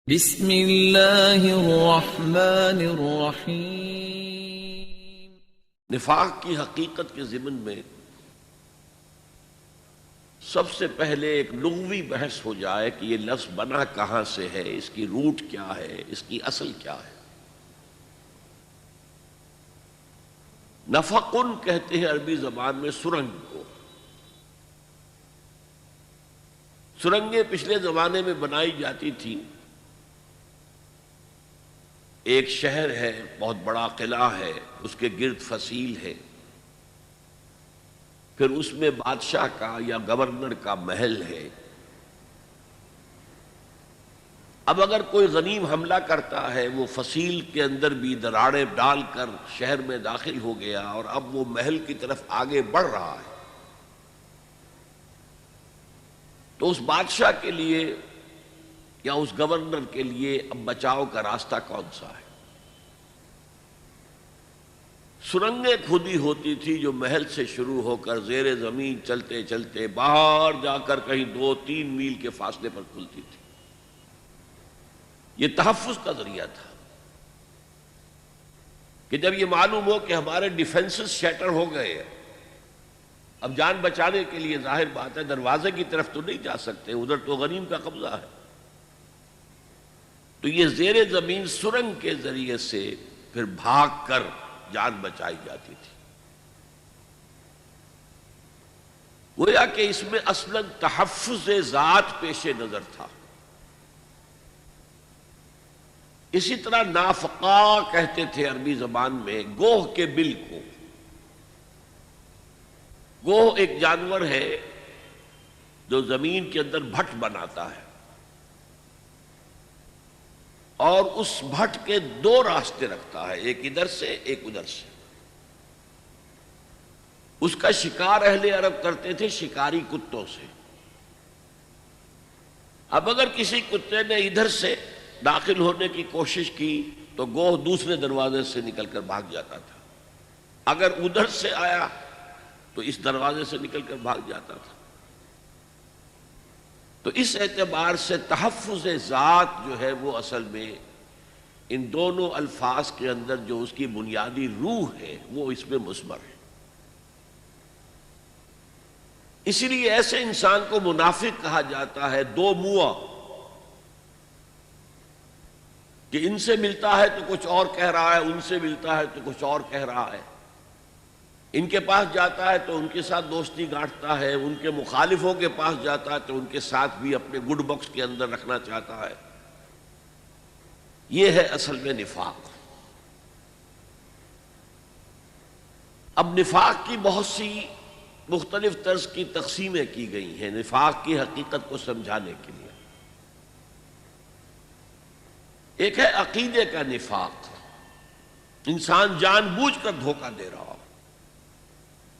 بسم اللہ الرحمن الرحیم۔ نفاق کی حقیقت کے ضمن میں سب سے پہلے ایک لغوی بحث ہو جائے کہ یہ لفظ بنا کہاں سے ہے، اس کی روٹ کیا ہے، اس کی اصل کیا ہے۔ نفقن کہتے ہیں عربی زبان میں سرنگ کو۔ سرنگیں پچھلے زمانے میں بنائی جاتی تھیں۔ ایک شہر ہے، بہت بڑا قلعہ ہے، اس کے گرد فصیل ہے، پھر اس میں بادشاہ کا یا گورنر کا محل ہے۔ اب اگر کوئی غنیم حملہ کرتا ہے، وہ فصیل کے اندر بھی دراڑیں ڈال کر شہر میں داخل ہو گیا اور اب وہ محل کی طرف آگے بڑھ رہا ہے، تو اس بادشاہ کے لیے یا اس گورنر کے لیے اب بچاؤ کا راستہ کون سا ہے؟ سرنگیں کھودی ہوتی تھی جو محل سے شروع ہو کر زیر زمین چلتے چلتے باہر جا کر کہیں 2-3 میل کے فاصلے پر کھلتی تھی۔ یہ تحفظ کا ذریعہ تھا کہ جب یہ معلوم ہو کہ ہمارے ڈیفنسز شیٹر ہو گئے ہیں، اب جان بچانے کے لیے ظاہر بات ہے دروازے کی طرف تو نہیں جا سکتے، ادھر تو غنیم کا قبضہ ہے، تو یہ زیر زمین سرنگ کے ذریعے سے پھر بھاگ کر جان بچائی جاتی تھی۔ گویا کہ اس میں اصلاً تحفظ ذات پیش نظر تھا۔ اسی طرح نافقہ کہتے تھے عربی زبان میں گوہ کے بل کو۔ گوہ ایک جانور ہے جو زمین کے اندر بھٹ بناتا ہے، اور اس بھٹ کے 2 راستے رکھتا ہے، ایک ادھر سے ایک ادھر سے۔ اس کا شکار اہل عرب کرتے تھے شکاری کتوں سے۔ اب اگر کسی کتے نے ادھر سے داخل ہونے کی کوشش کی تو گوہ دوسرے دروازے سے نکل کر بھاگ جاتا تھا، اگر ادھر سے آیا تو اس دروازے سے نکل کر بھاگ جاتا تھا۔ تو اس اعتبار سے تحفظ ذات جو ہے وہ اصل میں ان دونوں الفاظ کے اندر جو اس کی بنیادی روح ہے وہ اس میں مثمر ہے۔ اسی لیے ایسے انسان کو منافق کہا جاتا ہے، 2 منہ، کہ ان سے ملتا ہے تو کچھ اور کہہ رہا ہے، ان سے ملتا ہے تو کچھ اور کہہ رہا ہے، ان کے پاس جاتا ہے تو ان کے ساتھ دوستی گانٹتا ہے، ان کے مخالفوں کے پاس جاتا ہے تو ان کے ساتھ بھی اپنے گڈ باکس کے اندر رکھنا چاہتا ہے۔ یہ ہے اصل میں نفاق۔ اب نفاق کی بہت سی مختلف طرز کی تقسیمیں کی گئی ہیں نفاق کی حقیقت کو سمجھانے کے لیے۔ ایک ہے عقیدے کا نفاق، انسان جان بوجھ کر دھوکہ دے رہا ہو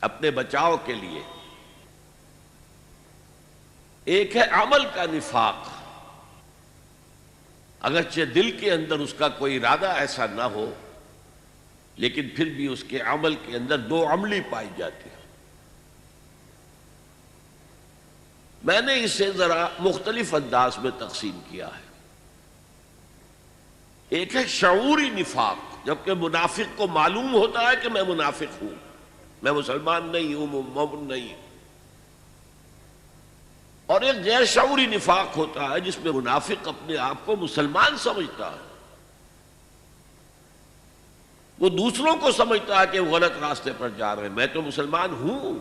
اپنے بچاؤ کے لیے۔ ایک ہے عمل کا نفاق، اگرچہ دل کے اندر اس کا کوئی ارادہ ایسا نہ ہو لیکن پھر بھی اس کے عمل کے اندر 2 عملی پائی جاتی ہے۔ میں نے اسے ذرا مختلف انداز میں تقسیم کیا ہے۔ ایک ہے شعوری نفاق، جبکہ منافق کو معلوم ہوتا ہے کہ میں منافق ہوں، میں مسلمان نہیں ہوں، مومن نہیں ہوں۔ اور ایک غیر شعوری نفاق ہوتا ہے جس میں منافق اپنے آپ کو مسلمان سمجھتا ہے، وہ دوسروں کو سمجھتا ہے کہ وہ غلط راستے پر جا رہے ہیں، میں تو مسلمان ہوں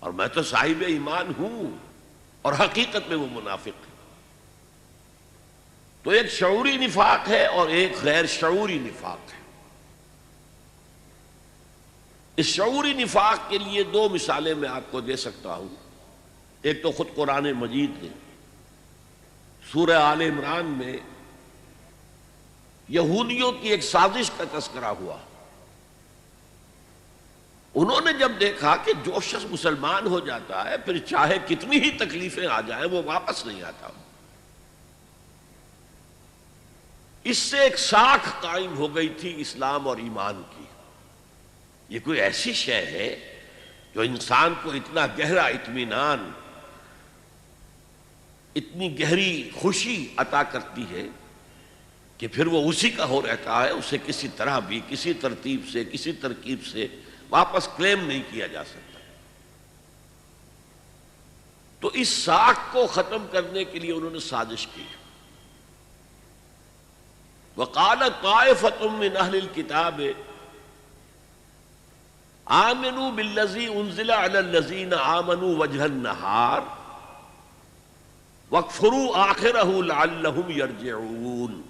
اور میں تو صاحب ایمان ہوں، اور حقیقت میں وہ منافق ہے۔ تو ایک شعوری نفاق ہے اور ایک غیر شعوری نفاق ہے۔ اس شعوری نفاق کے لیے 2 مثالیں میں آپ کو دے سکتا ہوں۔ ایک تو خود قرآن مجید نے سورہ آل عمران میں یہودیوں کی ایک سازش کا تذکرہ ہوا۔ انہوں نے جب دیکھا کہ جو شخص مسلمان ہو جاتا ہے پھر چاہے کتنی ہی تکلیفیں آ جائیں وہ واپس نہیں آتا، اس سے ایک ساکھ قائم ہو گئی تھی اسلام اور ایمان کی۔ یہ کوئی ایسی شے ہے جو انسان کو اتنا گہرا اطمینان اتنی گہری خوشی عطا کرتی ہے کہ پھر وہ اسی کا ہو رہتا ہے، اسے کسی طرح بھی کسی ترتیب سے کسی ترکیب سے واپس کلیم نہیں کیا جا سکتا۔ تو اس ساکھ کو ختم کرنے کے لیے انہوں نے سازش کی۔ وَقَالَ طَائِفَةٌ مِّنْ أَهْلِ الْكِتَابِ آمنوا بالذی انزل علی الذین آمنوا وجہ النہار واکفروا آخرہ لعلہم یرجعون۔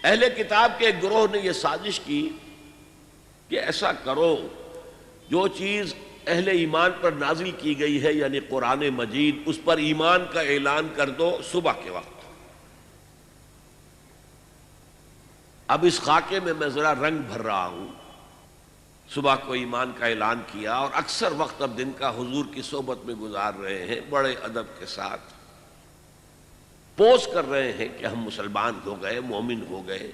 اہل کتاب کے ایک گروہ نے یہ سازش کی کہ ایسا کرو، جو چیز اہل ایمان پر نازل کی گئی ہے یعنی قرآن مجید، اس پر ایمان کا اعلان کر دو صبح کے وقت۔ اب اس خاکے میں ذرا رنگ بھر رہا ہوں۔ صبح کو ایمان کا اعلان کیا اور اکثر وقت اب دن کا حضور کی صحبت میں گزار رہے ہیں، بڑے ادب کے ساتھ پوز کر رہے ہیں کہ ہم مسلمان ہو گئے، مومن ہو گئے۔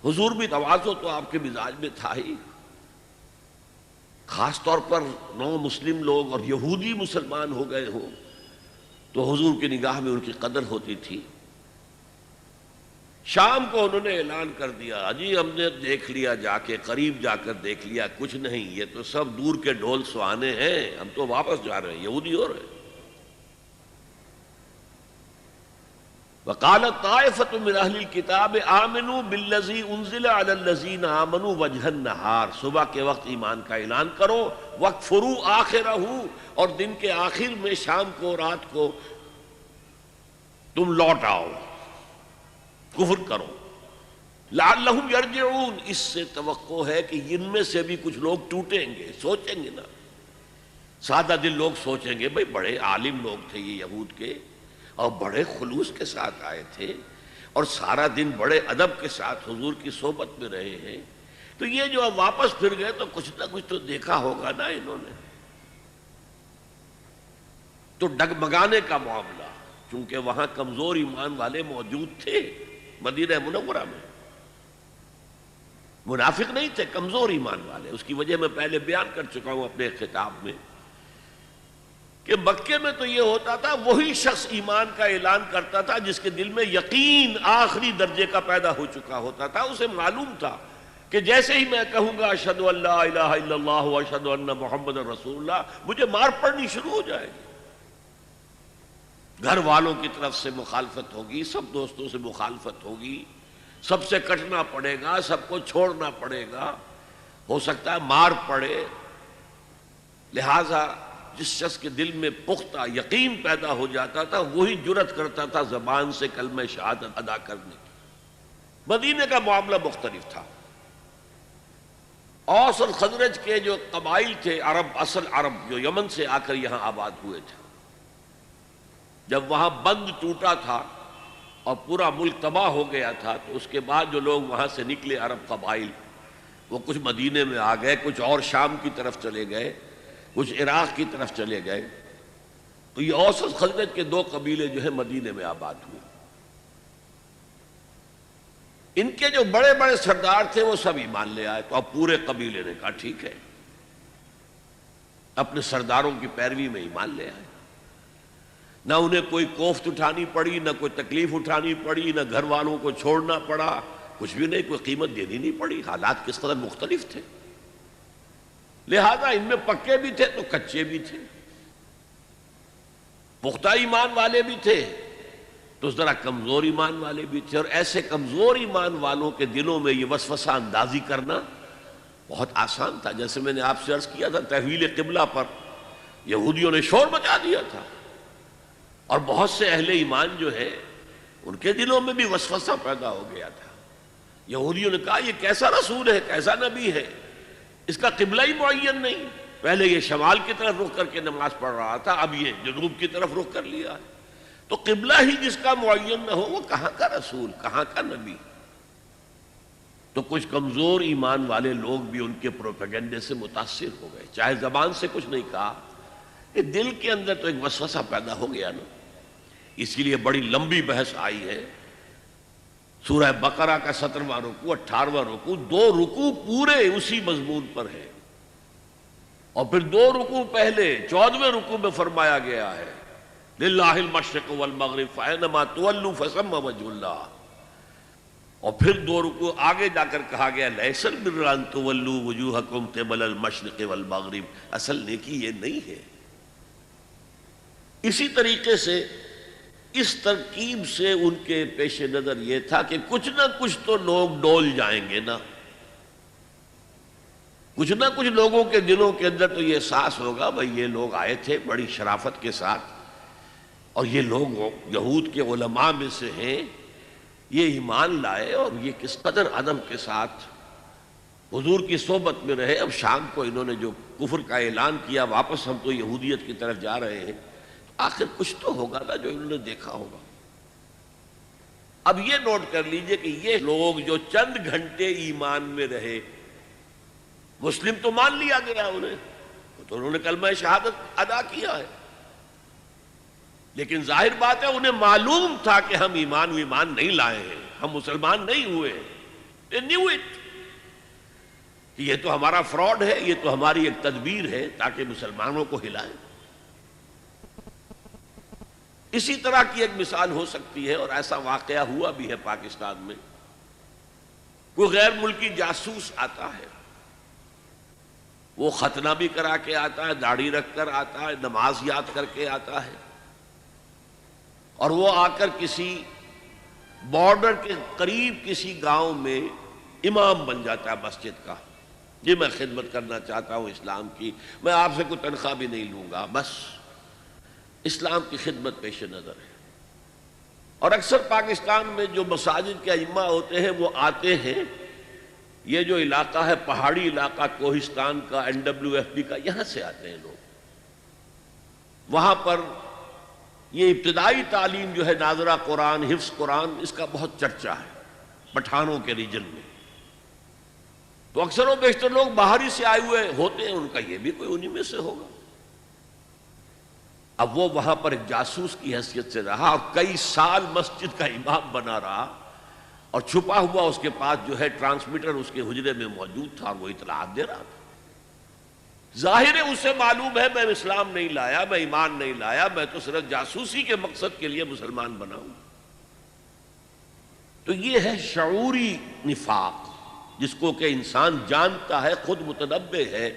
حضور بھی تواضع تو آپ کے مزاج میں تھا ہی، خاص طور پر نو مسلم لوگ اور یہودی مسلمان ہو گئے ہوں تو حضور کی نگاہ میں ان کی قدر ہوتی تھی۔ شام کو انہوں نے اعلان کر دیا، جی ہم نے دیکھ لیا، جا کے قریب جا کر دیکھ لیا، کچھ نہیں، یہ تو سب دور کے ڈھول سہانے ہیں، ہم تو واپس جا رہے ہیں، یہودی ہو رہے ہیں۔ وَقَالَتْ طَائِفَةٌ مِّنْ أَهْلِ الْكِتَابِ آمِنُوا بِالَّذِي أُنزِلَ عَلَى الَّذِينَ آمَنُوا وَجْهَ النَّهَارِ، صبح کے وقت ایمان کا اعلان کرو، وَاكْفُرُوا آخِرَهُ، اور دن کے آخر میں شام کو رات کو تم لوٹ آؤ، کفر کرو، لعلہم یرجعون، اس سے توقع ہے کہ ان میں سے بھی کچھ لوگ ٹوٹیں گے، سوچیں گے نا، سادہ دل لوگ سوچیں گے بھئی بڑے عالم لوگ تھے یہ یہود کے، اور بڑے خلوص کے ساتھ آئے تھے اور سارا دن بڑے ادب کے ساتھ حضور کی صحبت میں رہے ہیں، تو یہ جو اب واپس پھر گئے تو کچھ نہ کچھ تو دیکھا ہوگا نا انہوں نے۔ تو ڈگمگانے کا معاملہ، چونکہ وہاں کمزور ایمان والے موجود تھے مدینہ منورہ میں، منافق نہیں تھے، کمزور ایمان والے۔ اس کی وجہ میں پہلے بیان کر چکا ہوں اپنے خطاب میں کہ مکے میں تو یہ ہوتا تھا، وہی شخص ایمان کا اعلان کرتا تھا جس کے دل میں یقین آخری درجے کا پیدا ہو چکا ہوتا تھا، اسے معلوم تھا کہ جیسے ہی میں کہوں گا اشہدو ان لا الہ الا اللہ واشہدو ان محمد رسول اللہ، مجھے مار پڑنی شروع ہو جائے گی۔ گھر والوں کی طرف سے مخالفت ہوگی، سب دوستوں سے مخالفت ہوگی، سب سے کٹنا پڑے گا، سب کو چھوڑنا پڑے گا، ہو سکتا ہے مار پڑے۔ لہذا جس شخص کے دل میں پختہ یقین پیدا ہو جاتا تھا وہی جرأت کرتا تھا زبان سے کلمہ شہادت ادا کرنے کی۔ مدینے کا معاملہ مختلف تھا۔ اوس اور خزرج کے جو قبائل تھے، عرب، اصل عرب جو یمن سے آ کر یہاں آباد ہوئے تھے، جب وہاں بند ٹوٹا تھا اور پورا ملک تباہ ہو گیا تھا تو اس کے بعد جو لوگ وہاں سے نکلے عرب قبائل، وہ کچھ مدینے میں آ گئے، کچھ اور شام کی طرف چلے گئے، کچھ عراق کی طرف چلے گئے۔ تو یہ اوس اور خزرج کے دو قبیلے جو ہیں مدینے میں آباد ہوئے۔ ان کے جو بڑے بڑے سردار تھے وہ سب ایمان لے آئے، تو اب پورے قبیلے نے کہا ٹھیک ہے، اپنے سرداروں کی پیروی میں ایمان لے آئے۔ نہ انہیں کوئی کوفت اٹھانی پڑی، نہ کوئی تکلیف اٹھانی پڑی، نہ گھر والوں کو چھوڑنا پڑا، کچھ بھی نہیں، کوئی قیمت دینی نہیں پڑی۔ حالات کس قدر مختلف تھے، لہذا ان میں پکے بھی تھے تو کچے بھی تھے، پختہ ایمان والے بھی تھے تو ذرا کمزور ایمان والے بھی تھے، اور ایسے کمزور ایمان والوں کے دلوں میں یہ وسوسہ اندازی کرنا بہت آسان تھا۔ جیسے میں نے آپ سے عرض کیا تھا، تحویل قبلہ پر یہودیوں نے شور مچا دیا تھا، اور بہت سے اہل ایمان جو ہے ان کے دلوں میں بھی وسوسہ پیدا ہو گیا تھا۔ یہودیوں نے کہا یہ کیسا رسول ہے، کیسا نبی ہے، اس کا قبلہ ہی معین نہیں، پہلے یہ شمال کی طرف رخ کر کے نماز پڑھ رہا تھا، اب یہ جنوب کی طرف رخ کر لیا ہے، تو قبلہ ہی جس کا معین نہ ہو وہ کہاں کا رسول، کہاں کا نبی۔ تو کچھ کمزور ایمان والے لوگ بھی ان کے پروپیگنڈے سے متاثر ہو گئے، چاہے زبان سے کچھ نہیں کہا، کہ دل کے اندر تو ایک وسوسہ پیدا ہو گیا نا۔ اسی لیے بڑی لمبی بحث آئی ہے، سورہ بقرہ کا 17واں رکوع، 18واں رکوع، 2 رکوع پورے اسی مضمون پر ہے اور پھر 2 رکوع پہلے 14ویں رکوع میں فرمایا گیا ہے للہ المشرق والمغرب فأینما تولوا فثم وجہ اللہ، اور پھر 2 رکوع آگے جا کر کہا گیا لیس البر ان تولوا وجوہکم قبل المشرق والمغرب، اصل نیکی یہ نہیں ہے۔ اسی طریقے سے اس ترکیب سے ان کے پیش نظر یہ تھا کہ کچھ نہ کچھ تو لوگ ڈول جائیں گے نا، کچھ نہ کچھ لوگوں کے دلوں کے اندر تو یہ احساس ہوگا بھئی یہ لوگ آئے تھے بڑی شرافت کے ساتھ، اور یہ لوگ یہود کے علماء میں سے ہیں، یہ ایمان لائے اور یہ کس قدر ادب کے ساتھ حضور کی صحبت میں رہے، اب شام کو انہوں نے جو کفر کا اعلان کیا واپس ہم تو یہودیت کی طرف جا رہے ہیں، آخر کچھ تو ہوگا نا جو انہوں نے دیکھا ہوگا۔ اب یہ نوٹ کر لیجئے کہ یہ لوگ جو چند گھنٹے ایمان میں رہے، مسلم تو مان لیا گیا انہیں، تو انہوں نے کلمہ شہادت ادا کیا ہے، لیکن ظاہر بات ہے انہیں معلوم تھا کہ ہم ایمان نہیں لائے ہیں، ہم مسلمان نہیں ہوئے ہیں۔ They knew it کہ یہ تو ہمارا فراڈ ہے، یہ تو ہماری ایک تدبیر ہے تاکہ مسلمانوں کو ہلائیں۔ اسی طرح کی ایک مثال ہو سکتی ہے، اور ایسا واقعہ ہوا بھی ہے پاکستان میں، کوئی غیر ملکی جاسوس آتا ہے، وہ ختنہ بھی کرا کے آتا ہے، داڑھی رکھ کر آتا ہے، نماز یاد کر کے آتا ہے، اور وہ آ کر کسی بارڈر کے قریب کسی گاؤں میں امام بن جاتا ہے مسجد کا، جی میں خدمت کرنا چاہتا ہوں اسلام کی، میں آپ سے کوئی تنخواہ بھی نہیں لوں گا، بس اسلام کی خدمت پیش نظر ہے۔ اور اکثر پاکستان میں جو مساجد کے ائمہ ہوتے ہیں وہ آتے ہیں، یہ جو علاقہ ہے پہاڑی علاقہ کوہستان کا، NWFB کا، یہاں سے آتے ہیں لوگ، وہاں پر یہ ابتدائی تعلیم جو ہے ناظرہ قرآن، حفظ قرآن، اس کا بہت چرچا ہے پٹھانوں کے ریجن میں، تو اکثر و بیشتر لوگ باہری سے آئے ہوئے ہوتے ہیں، ان کا یہ بھی کوئی انہی میں سے ہوگا۔ اب وہ وہاں پر ایک جاسوس کی حیثیت سے رہا اور کئی سال مسجد کا امام بنا رہا، اور چھپا ہوا اس کے پاس جو ہے ٹرانسمیٹر اس کے حجرے میں موجود تھا، اور وہ اطلاعات دے رہا تھا۔ ظاہر ہے اسے معلوم ہے میں اسلام نہیں لایا، میں ایمان نہیں لایا، میں تو صرف جاسوسی کے مقصد کے لیے مسلمان بنا ہوں۔ تو یہ ہے شعوری نفاق، جس کو کہ انسان جانتا ہے، خود متنبہ ہے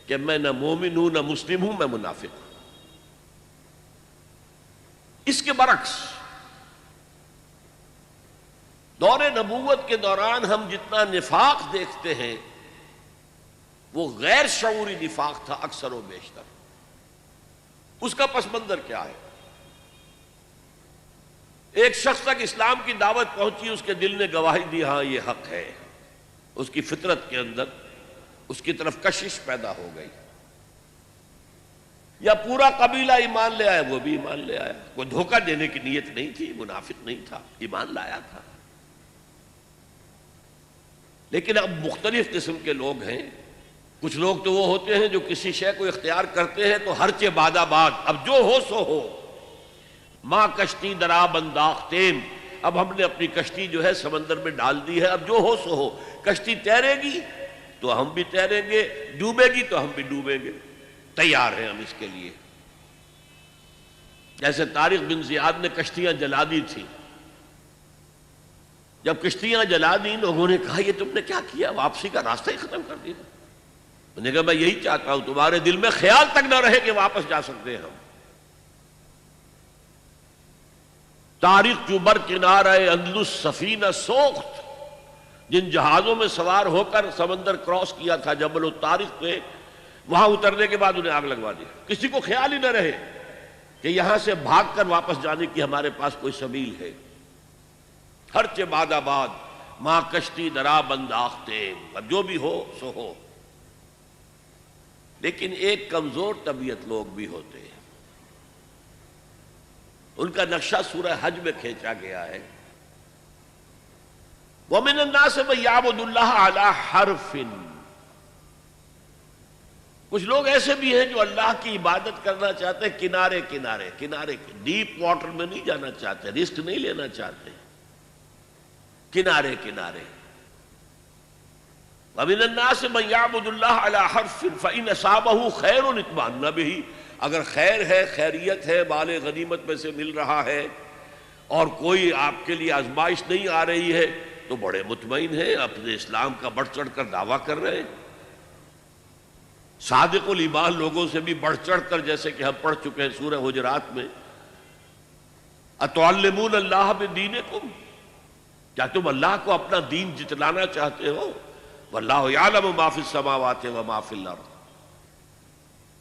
کہ میں نہ مومن ہوں نہ مسلم ہوں، میں منافق ہوں۔ اس کے برعکس دور نبوت کے دوران ہم جتنا نفاق دیکھتے ہیں وہ غیر شعوری نفاق تھا اکثر و بیشتر۔ اس کا پس منظر کیا ہے؟ ایک شخص تک اسلام کی دعوت پہنچی، اس کے دل نے گواہی دی ہاں یہ حق ہے، اس کی فطرت کے اندر اس کی طرف کشش پیدا ہو گئی، یا پورا قبیلہ ایمان لے آیا، وہ بھی ایمان لے آیا، کوئی دھوکہ دینے کی نیت نہیں تھی، منافق نہیں تھا، ایمان لایا تھا۔ لیکن اب مختلف قسم کے لوگ ہیں، کچھ لوگ تو وہ ہوتے ہیں جو کسی شے کو اختیار کرتے ہیں تو ہرچے باد آباد، اب جو ہو سو ہو، ماں کشتی درا بنداختیم، اب ہم نے اپنی کشتی جو ہے سمندر میں ڈال دی ہے، اب جو ہو سو ہو، کشتی تیرے گی تو ہم بھی تیریں گے، ڈوبے گی تو ہم بھی ڈوبیں گے، تیار ہیں ہم اس کے لیے۔ جیسے طارق بن زیاد نے کشتیاں جلا دی تھی، جب کشتیاں جلا دی لوگوں نے کہا یہ تم نے کیا کیا، واپسی کا راستہ ہی ختم کر دیا۔ انہوں نے کہا میں یہی چاہتا ہوں تمہارے دل میں خیال تک نہ رہے کہ واپس جا سکتے ہیں ہم۔ طارق جو بر کنارہ اندلس سفینہ سوخت، جن جہازوں میں سوار ہو کر سمندر کراس کیا تھا جبل الطارق پہ، وہاں اترنے کے بعد انہیں آگ لگوا دی، کسی کو خیال ہی نہ رہے کہ یہاں سے بھاگ کر واپس جانے کی ہمارے پاس کوئی سبیل ہے۔ ہرچہ باد آباد ماں کشتی درا بنداختے، اب جو بھی ہو سو ہو۔ لیکن ایک کمزور طبیعت لوگ بھی ہوتے ہیں، ان کا نقشہ سورہ حج میں کھینچا گیا ہے، وَمِنَ النَّاسِ مَن يَعْبُدُ اللَّهَ عَلَى حَرْفٍ۔ کچھ لوگ ایسے بھی ہیں جو اللہ کی عبادت کرنا چاہتے ہیں کنارے کنارے، ڈیپ واٹر میں نہیں جانا چاہتے، رسک نہیں لینا چاہتے، کنارے کنارے۔ وَمِنَ النَّاسِ مَن يَعْبُدُ اللَّهَ عَلَى حَرْفٍ فَإِنْ أَصَابَهُ خَيْرٌ اطْمَأَنَّ بِهِ، اگر خیر ہے، خیریت ہے، مال غنیمت میں سے مل رہا ہے اور کوئی آپ کے لیے آزمائش نہیں آ رہی ہے تو بڑے مطمئن ہیں، اپنے اسلام کا بڑھ چڑھ کر دعویٰ کر رہے ہیں، صادق الایمان لوگوں سے بھی بڑھ چڑھ کر، جیسے کہ ہم پڑھ چکے ہیں سورہ حجرات میں، اَتُعَلِّمُونَ اللَّهَ بِدِينِكُمْ، کیا تم اللہ کو اپنا دین جتلانا چاہتے ہو؟ وَاللَّهُ يَعْلَمُ مَا فِي السَّمَاوَاتِ وَمَا فِي الْأَرْضِ۔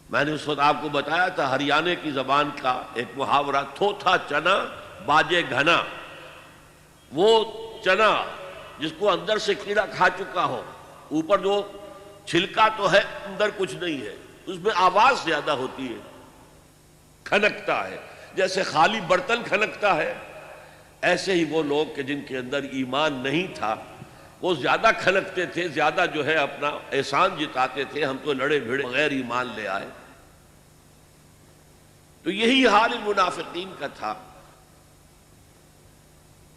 میں نے اس وقت آپ کو بتایا تھا ہریانے کی زبان کا ایک محاورہ، تھوتھا چنا باجے گھنا، وہ چنا جس کو اندر سے کیڑا کھا چکا ہو، اوپر جو چھلکا تو ہے اندر کچھ نہیں ہے، اس میں آواز زیادہ ہوتی ہے، کھنکتا ہے، جیسے خالی برتن کھنکتا ہے، ایسے ہی وہ لوگ کہ جن کے اندر ایمان نہیں تھا وہ زیادہ کھنکتے تھے، زیادہ جو ہے اپنا احسان جتاتے تھے، ہم تو لڑے بھیڑے بغیر ایمان لے آئے۔ تو یہی حال المنافقین کا تھا۔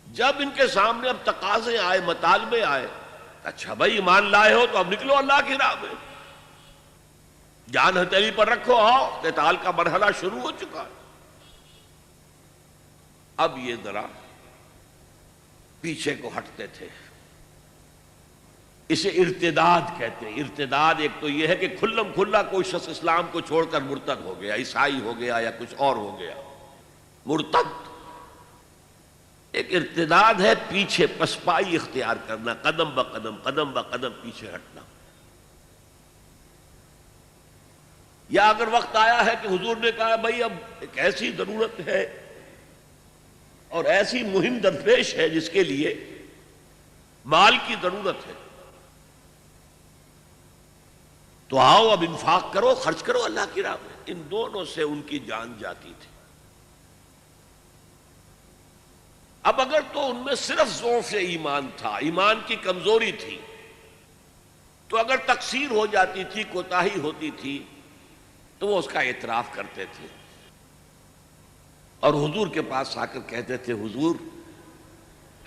جب ان کے سامنے اب تقاضے آئے، مطالبے آئے، اچھا بھائی ایمان لائے ہو تو اب نکلو اللہ کی راہ میں، جان ہتھیلی پر رکھو، آؤ، قتال کا مرحلہ شروع ہو چکا۔ اب یہ ذرا پیچھے کو ہٹتے تھے، اسے ارتداد کہتے ہیں۔ ارتداد ایک تو یہ ہے کہ کھلم کھلا کوئی شخص اسلام کو چھوڑ کر مرتد ہو گیا، عیسائی ہو گیا یا کچھ اور ہو گیا، مرتد۔ ایک ارتداد ہے پیچھے پسپائی اختیار کرنا، قدم بقدم قدم بقدم پیچھے ہٹنا۔ یا اگر وقت آیا ہے کہ حضور نے کہا بھائی اب ایک ایسی ضرورت ہے اور ایسی مہم درپیش ہے جس کے لیے مال کی ضرورت ہے، تو آؤ اب انفاق کرو، خرچ کرو اللہ کی راہ میں۔ ان دونوں سے ان کی جان جاتی تھی۔ اب اگر تو ان میں صرف ضعف ایمان تھا، ایمان کی کمزوری تھی، تو اگر تقصیر ہو جاتی تھی، کوتاہی ہوتی تھی، تو وہ اس کا اعتراف کرتے تھے اور حضور کے پاس آ کر کہتے تھے حضور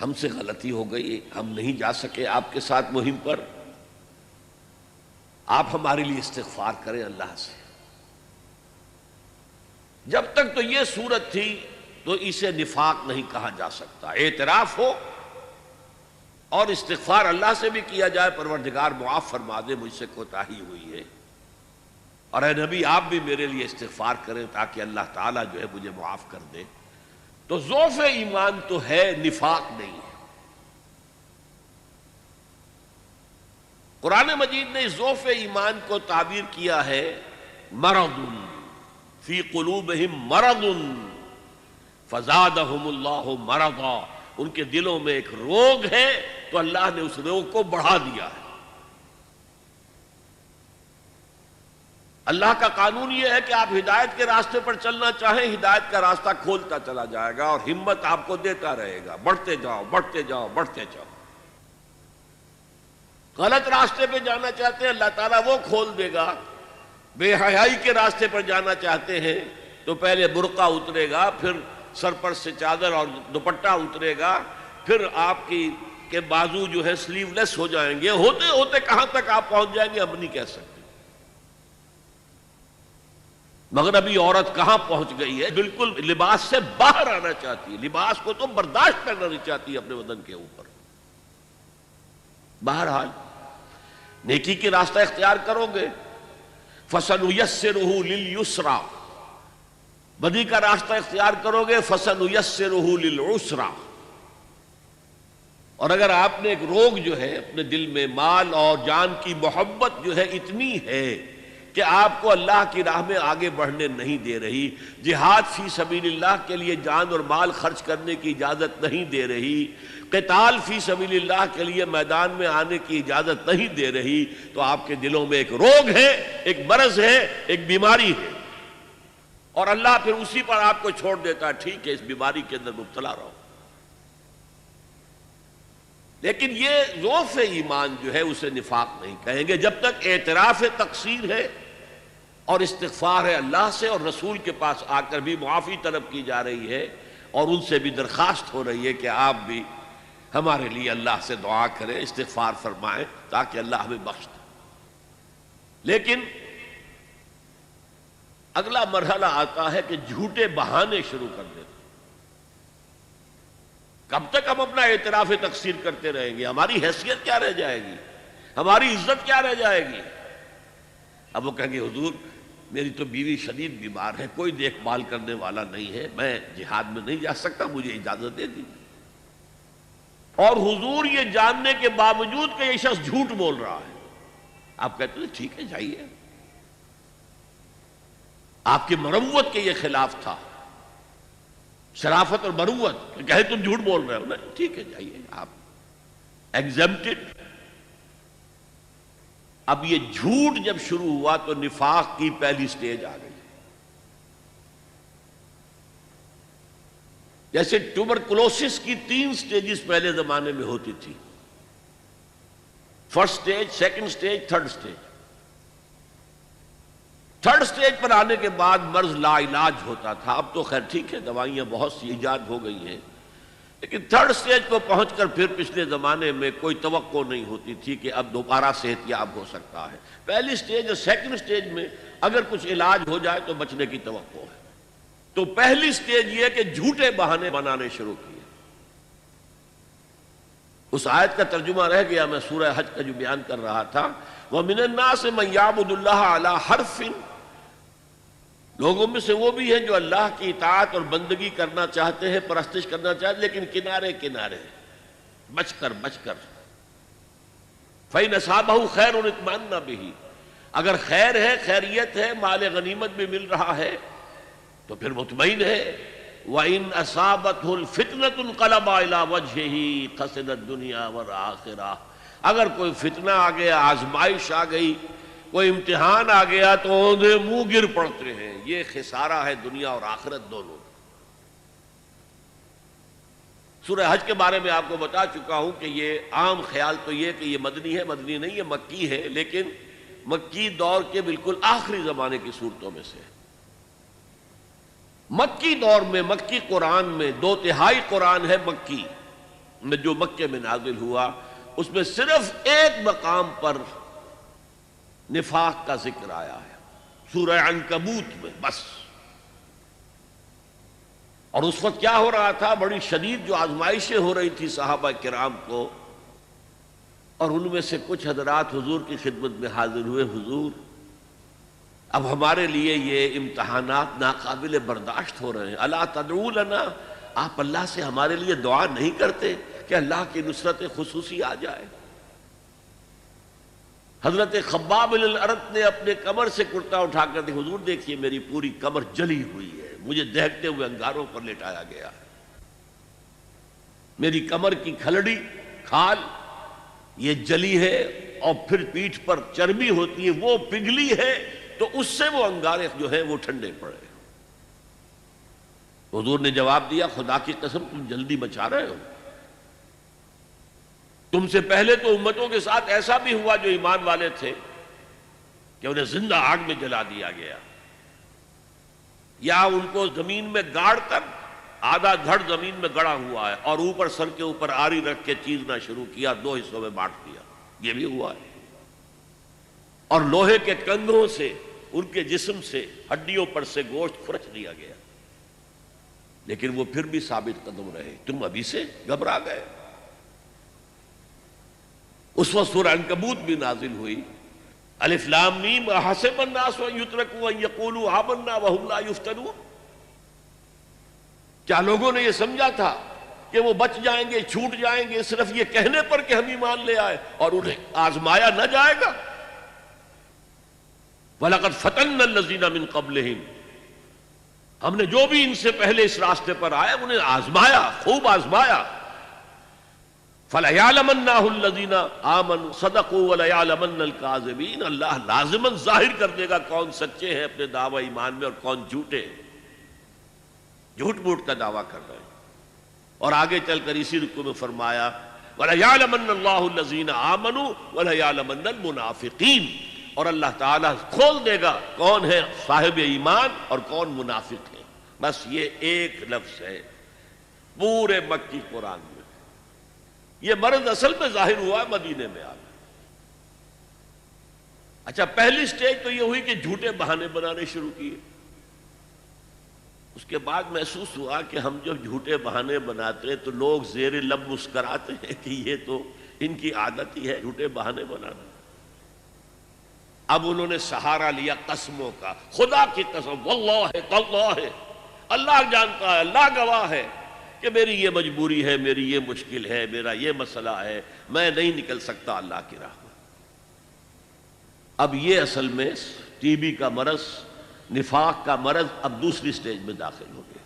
ہم سے غلطی ہو گئی، ہم نہیں جا سکے آپ کے ساتھ مہم پر، آپ ہمارے لیے استغفار کریں اللہ سے۔ جب تک تو یہ صورت تھی تو اسے نفاق نہیں کہا جا سکتا، اعتراف ہو اور استغفار اللہ سے بھی کیا جائے، پروردگار معاف فرما دے، مجھ سے کوتاہی ہوئی ہے، اور اے نبی آپ بھی میرے لیے استغفار کریں تاکہ اللہ تعالیٰ جو ہے مجھے معاف کر دے۔ تو ضعف ایمان تو ہے، نفاق نہیں ہے۔ قرآن مجید نے ضعف ایمان کو تعبیر کیا ہے مرض فی قلوبہم مرض فزادہم اللہ مرضا، ان کے دلوں میں ایک روگ ہے تو اللہ نے اس روگ کو بڑھا دیا ہے۔ اللہ کا قانون یہ ہے کہ آپ ہدایت کے راستے پر چلنا چاہیں، ہدایت کا راستہ کھولتا چلا جائے گا اور ہمت آپ کو دیتا رہے گا، بڑھتے جاؤ بڑھتے جاؤ بڑھتے جاؤ۔ غلط راستے پہ جانا چاہتے ہیں اللہ تعالیٰ وہ کھول دے گا، بے حیائی کے راستے پر جانا چاہتے ہیں تو پہلے برقع اترے گا، پھر سر پر سے چادر اور دوپٹہ اترے گا، پھر آپ کے بازو جو ہے سلیو لیس ہو جائیں گے، ہوتے ہوتے کہاں تک آپ پہنچ جائیں گے ہم نہیں کہہ سکتے۔ مغربی عورت کہاں پہنچ گئی ہے، بالکل لباس سے باہر آنا چاہتی ہے، لباس کو تو برداشت کرنا نہیں چاہتی اپنے بدن کے اوپر۔ بہرحال نیکی کی راستہ اختیار کرو گے فَسَنُيَسِّرُهُ لِلْيُسْرَى، بدی کا راستہ اختیار کرو گے فَسَنُيَسِّرُهُ لِلْعُسْرَى۔ اور اگر آپ نے ایک روگ جو ہے اپنے دل میں مال اور جان کی محبت جو ہے اتنی ہے کہ آپ کو اللہ کی راہ میں آگے بڑھنے نہیں دے رہی، جہاد فی سبیل اللہ کے لیے جان اور مال خرچ کرنے کی اجازت نہیں دے رہی، قتال فی سبیل اللہ کے لیے میدان میں آنے کی اجازت نہیں دے رہی، تو آپ کے دلوں میں ایک روگ ہے، ایک مرض ہے، ایک بیماری ہے، اور اللہ پھر اسی پر آپ کو چھوڑ دیتا ہے، ٹھیک ہے اس بیماری کے اندر مبتلا رہو۔ لیکن یہ ضعف ایمان جو ہے اسے نفاق نہیں کہیں گے جب تک اعتراف تقصیر ہے اور استغفار ہے اللہ سے، اور رسول کے پاس آ کر بھی معافی طلب کی جا رہی ہے اور ان سے بھی درخواست ہو رہی ہے کہ آپ بھی ہمارے لیے اللہ سے دعا کریں، استغفار فرمائیں تاکہ اللہ ہمیں بخش دے۔ لیکن اگلا مرحلہ آتا ہے کہ جھوٹے بہانے شروع کر دیتے۔ کب تک ہم اپنا اعتراف تقصیر کرتے رہیں گے؟ ہماری حیثیت کیا رہ جائے گی؟ ہماری عزت کیا رہ جائے گی؟ اب وہ کہیں گے حضور میری تو بیوی شدید بیمار ہے، کوئی دیکھ بھال کرنے والا نہیں ہے، میں جہاد میں نہیں جا سکتا، مجھے اجازت دے دی۔ اور حضور یہ جاننے کے باوجود کہ یہ شخص جھوٹ بول رہا ہے، آپ کہتے ہیں ٹھیک ہے جائیے، آپ کی مروت کے یہ خلاف تھا، شرافت اور مروت کہ کہے تم جھوٹ بول رہے ہو، نہیں ٹھیک ہے جائیے، آپ ایگزمپٹڈ۔ اب یہ جھوٹ جب شروع ہوا تو نفاق کی پہلی سٹیج آ گئی۔ جیسے ٹوبرکلوسس کی 3 سٹیجز پہلے زمانے میں ہوتی تھی، first stage, second stage, third stage. Third stage پر آنے کے بعد مرض لا علاج ہوتا تھا، اب تو خیر ٹھیک ہے دوائیاں بہت سی ایجاد ہو گئی ہیں، لیکن تھرڈ سٹیج کو پہنچ کر پھر پچھلے زمانے میں کوئی توقع نہیں ہوتی تھی کہ اب دوبارہ صحت یاب ہو سکتا ہے۔ پہلی سٹیج اور سیکنڈ سٹیج میں اگر کچھ علاج ہو جائے تو بچنے کی توقع ہے۔ تو پہلی سٹیج یہ کہ جھوٹے بہانے بنانے شروع کیے۔ اس آیت کا ترجمہ رہ گیا، میں سورہ حج کا جو بیان کر رہا تھا، وَمِنَ النَّاسِ مَن يَعْبُدُ اللَّهَ عَلَى حَرْفٍ، لوگوں میں سے وہ بھی ہیں جو اللہ کی اطاعت اور بندگی کرنا چاہتے ہیں، پرستش کرنا چاہتے ہیں، لیکن کنارے کنارے بچ کر فَإِنْ أَصَابَهُ خَيْرٌ اطْمَأَنَّ بِهِ، اگر خیر ہے، خیریت ہے، مال غنیمت بھی مل رہا ہے تو پھر مطمئن ہے۔ وَإِنْ أَصَابَتْهُ الْفِتْنَةُ انقلب إِلَى وَجْهِهِ خَسِرَ الدُّنْيَا وَالْآخِرَةَ، اگر کوئی فتنہ آ گیا، آزمائش آ گئی، کوئی امتحان آ گیا تو اوندھے منہ گر پڑتے ہیں، یہ خسارہ ہے دنیا اور آخرت دونوں۔ سورہ حج کے بارے میں آپ کو بتا چکا ہوں کہ یہ عام خیال تو یہ کہ یہ مدنی ہے، مدنی نہیں، یہ مکی ہے، لیکن مکی دور کے بالکل آخری زمانے کی صورتوں میں سے۔ مکی دور میں، مکی قرآن میں 2/3 قرآن ہے مکی میں، جو مکے میں نازل ہوا، اس میں صرف ایک مقام پر نفاق کا ذکر آیا ہے، سورہ عنکبوت میں بس۔ اور اس وقت کیا ہو رہا تھا؟ بڑی شدید جو آزمائشیں ہو رہی تھی صحابہ کرام کو، اور ان میں سے کچھ حضرات حضور کی خدمت میں حاضر ہوئے، حضور اب ہمارے لیے یہ امتحانات ناقابل برداشت ہو رہے ہیں، الا تدعو لنا، آپ اللہ سے ہمارے لیے دعا نہیں کرتے کہ اللہ کی نصرت خصوصی آ جائے؟ حضرت خباب بن الارت نے اپنے کمر سے کرتا اٹھا کر دی، حضور دیکھیے میری پوری کمر جلی ہوئی ہے، مجھے دہکتے ہوئے انگاروں پر لٹایا گیا، میری کمر کی کھلڑی کھال یہ جلی ہے، اور پھر پیٹھ پر چربی ہوتی ہے وہ پگھلی ہے، تو اس سے وہ انگارے جو ہیں وہ ٹھنڈے پڑے۔ حضور نے جواب دیا، خدا کی قسم تم جلدی مچا رہے ہو، تم سے پہلے تو امتوں کے ساتھ ایسا بھی ہوا جو ایمان والے تھے کہ انہیں زندہ آگ میں جلا دیا گیا، یا ان کو زمین میں گاڑ کر آدھا دھڑ زمین میں گڑا ہوا ہے اور اوپر سر کے اوپر آری رکھ کے چیرنا شروع کیا، 2 حصوں میں بانٹ دیا، یہ بھی ہوا ہے۔ اور لوہے کے کندھوں سے ان کے جسم سے ہڈیوں پر سے گوشت کھرچ دیا گیا، لیکن وہ پھر بھی ثابت قدم رہے، تم ابھی سے گھبرا گئے۔ اس وقت سورہ عنکبوت بھی نازل ہوئی، الف لام میم احسب الناس ان یترکوا ان یقولوا آمنا وهم لا یفتنون، کیا لوگوں نے یہ سمجھا تھا کہ وہ بچ جائیں گے، چھوٹ جائیں گے صرف یہ کہنے پر کہ ہم ایمان لے آئے، اور انہیں آزمایا نہ جائے گا؟ وَلَقَدْ فَتَنَّا الَّذِينَ مِن قَبْلِهِمْ، ہم نے جو بھی ان سے پہلے اس راستے پر آئے انہیں آزمایا، خوب آزمایا۔ فَلَيَعْلَمَنَّهُ الَّذِينَ آمَنُوا صَدَقُوا وَلَيَعْلَمَنَّ الْكَاذِبِينَ، اللہ لازماً ظاہر کر دے گا کون سچے ہیں اپنے دعوی ایمان میں اور کون جھوٹے، جھوٹ موٹ کا دعویٰ کر رہے ہیں۔ اور آگے چل کر اسی رکوع میں فرمایا وَلَيَعْلَمَنَّ اللَّهُ الَّذِينَ آمَنُوا وَلَيَعْلَمَنَّ الْمُنَافِقِينَ، اور اللہ تعالیٰ کھول دے گا کون ہے صاحب ایمان اور کون منافق ہے۔ بس یہ ایک لفظ ہے پورے مکی قرآن میں، یہ مرض اصل میں ظاہر ہوا مدینے میں آ کر۔ اچھا، پہلی سٹیج تو یہ ہوئی کہ جھوٹے بہانے بنانے شروع کیے۔ اس کے بعد محسوس ہوا کہ ہم جب جھوٹے بہانے بناتے تو لوگ زیر لب مسکراتے ہیں کہ یہ تو ان کی عادت ہی ہے جھوٹے بہانے بنانا۔ اب انہوں نے سہارا لیا قسموں کا، خدا کی قسم، واللہ تاللہ، اللہ جانتا ہے، اللہ گواہ ہے کہ میری یہ مجبوری ہے، میری یہ مشکل ہے، میرا یہ مسئلہ ہے، میں نہیں نکل سکتا اللہ کی راہ میں۔ اب یہ اصل میں ٹی بی کا مرض، نفاق کا مرض اب دوسری سٹیج میں داخل ہو گیا۔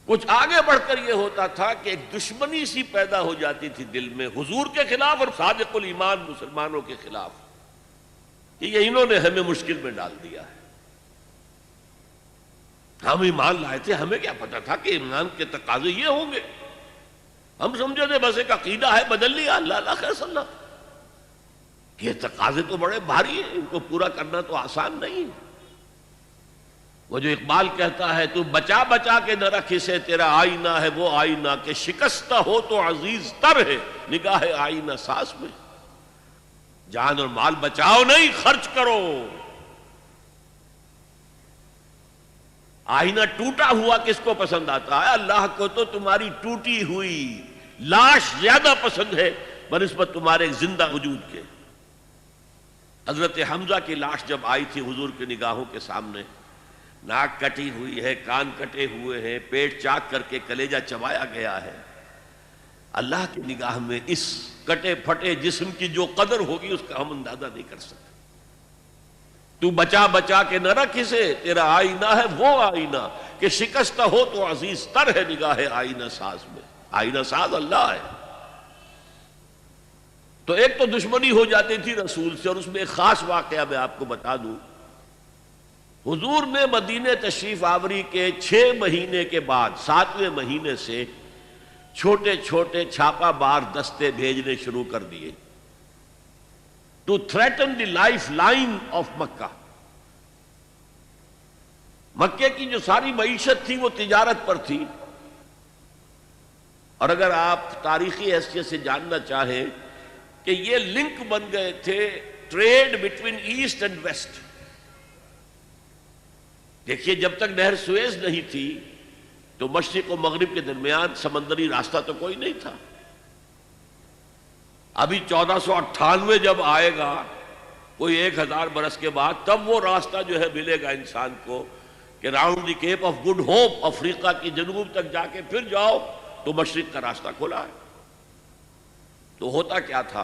کچھ آگے بڑھ کر یہ ہوتا تھا کہ ایک دشمنی سی پیدا ہو جاتی تھی دل میں حضور کے خلاف اور صادق الایمان مسلمانوں کے خلاف، کہ یہ انہوں نے ہمیں مشکل میں ڈال دیا ہے۔ ہم ایمان لائے تھے، ہمیں کیا پتا تھا کہ ایمان کے تقاضے یہ ہوں گے؟ ہم سمجھے تھے بس ایک عقیدہ ہے، بدل لیا، اللہ خیر صلی اللہ۔ یہ تقاضے تو بڑے بھاری ہیں، ان کو پورا کرنا تو آسان نہیں ہے۔ وہ جو اقبال کہتا ہے، تو بچا بچا کے نہ رکھ اسے، تیرا آئینہ ہے وہ آئینہ کہ شکستہ ہو تو عزیز تر ہے نگاہ آئینہ ساز میں۔ جان اور مال بچاؤ نہیں، خرچ کرو۔ آئینہ ٹوٹا ہوا کس کو پسند آتا ہے؟ اللہ کو تو تمہاری ٹوٹی ہوئی لاش زیادہ پسند ہے بنسبت تمہارے زندہ وجود کے۔ حضرت حمزہ کی لاش جب آئی تھی حضور کی نگاہوں کے سامنے، ناک کٹی ہوئی ہے، کان کٹے ہوئے ہیں، پیٹ چاک کر کے کلیجہ چبایا گیا ہے، اللہ کی نگاہ میں اس کٹے پھٹے جسم کی جو قدر ہوگی اس کا ہم اندازہ نہیں کر سکتے۔ تو بچا بچا کے نہ رکھ اسے، تیرا آئینہ ہے وہ آئینہ کہ شکستہ ہو تو عزیز تر ہے نگاہ آئینہ ساز میں۔ آئینہ ساز اللہ ہے۔ تو ایک تو دشمنی ہو جاتی تھی رسول سے، اور اس میں ایک خاص واقعہ میں آپ کو بتا دوں۔ حضور نے مدینہ تشریف آوری کے 6 مہینے کے بعد 7ویں مہینے سے چھوٹے چھوٹے چھاپا بار دستے بھیجنے شروع کر دیے to threaten the lifeline of Mecca. مکے کی جو ساری معیشت تھی وہ تجارت پر تھی، اور اگر آپ تاریخی حیثیت سے جاننا چاہیں کہ یہ لنک بن گئے تھے trade between east and waste. دیکھیے، جب تک نہر سویز نہیں تھی تو مشرق و مغرب کے درمیان سمندری راستہ تو کوئی نہیں تھا۔ ابھی 1498 جب آئے گا، کوئی 1000 برس کے بعد، تب وہ راستہ جو ہے ملے گا انسان کو کہ round the Cape of Good Hope, Africa کی جنوب تک جا کے پھر جاؤ تو مشرق کا راستہ کھلا ہے۔ تو ہوتا کیا تھا،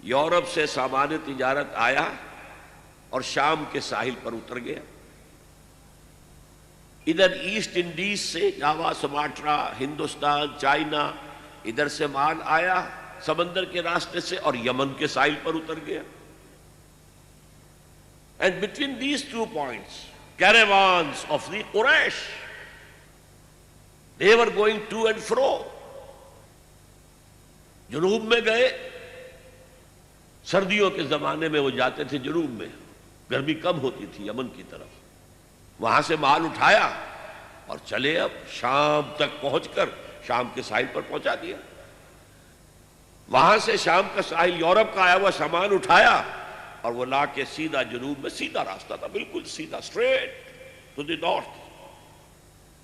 یورپ سے سامان تجارت آیا اور شام کے ساحل پر اتر گیا۔ ادھر ایسٹ انڈیز سے جاوا، سماٹرا، ہندوستان، چائنا، ادھر سے مال آیا سمندر کے راستے سے اور یمن کے ساحل پر اتر گیا۔ And between these 2 points, caravans of the Quraysh, they were going to and fro. جنوب میں گئے، سردیوں کے زمانے میں وہ جاتے تھے جنوب میں، گرمی کم ہوتی تھی یمن کی طرف، وہاں سے مال اٹھایا اور چلے اب شام تک پہنچ کر شام کے ساحل پر پہنچا دیا۔ وہاں سے شام کا ساحل یورپ کا آیا ہوا سامان اٹھایا اور وہ لا کے سیدھا جنوب میں، سیدھا راستہ تھا، بالکل سیدھا، اسٹریٹ ٹو دی نارتھ،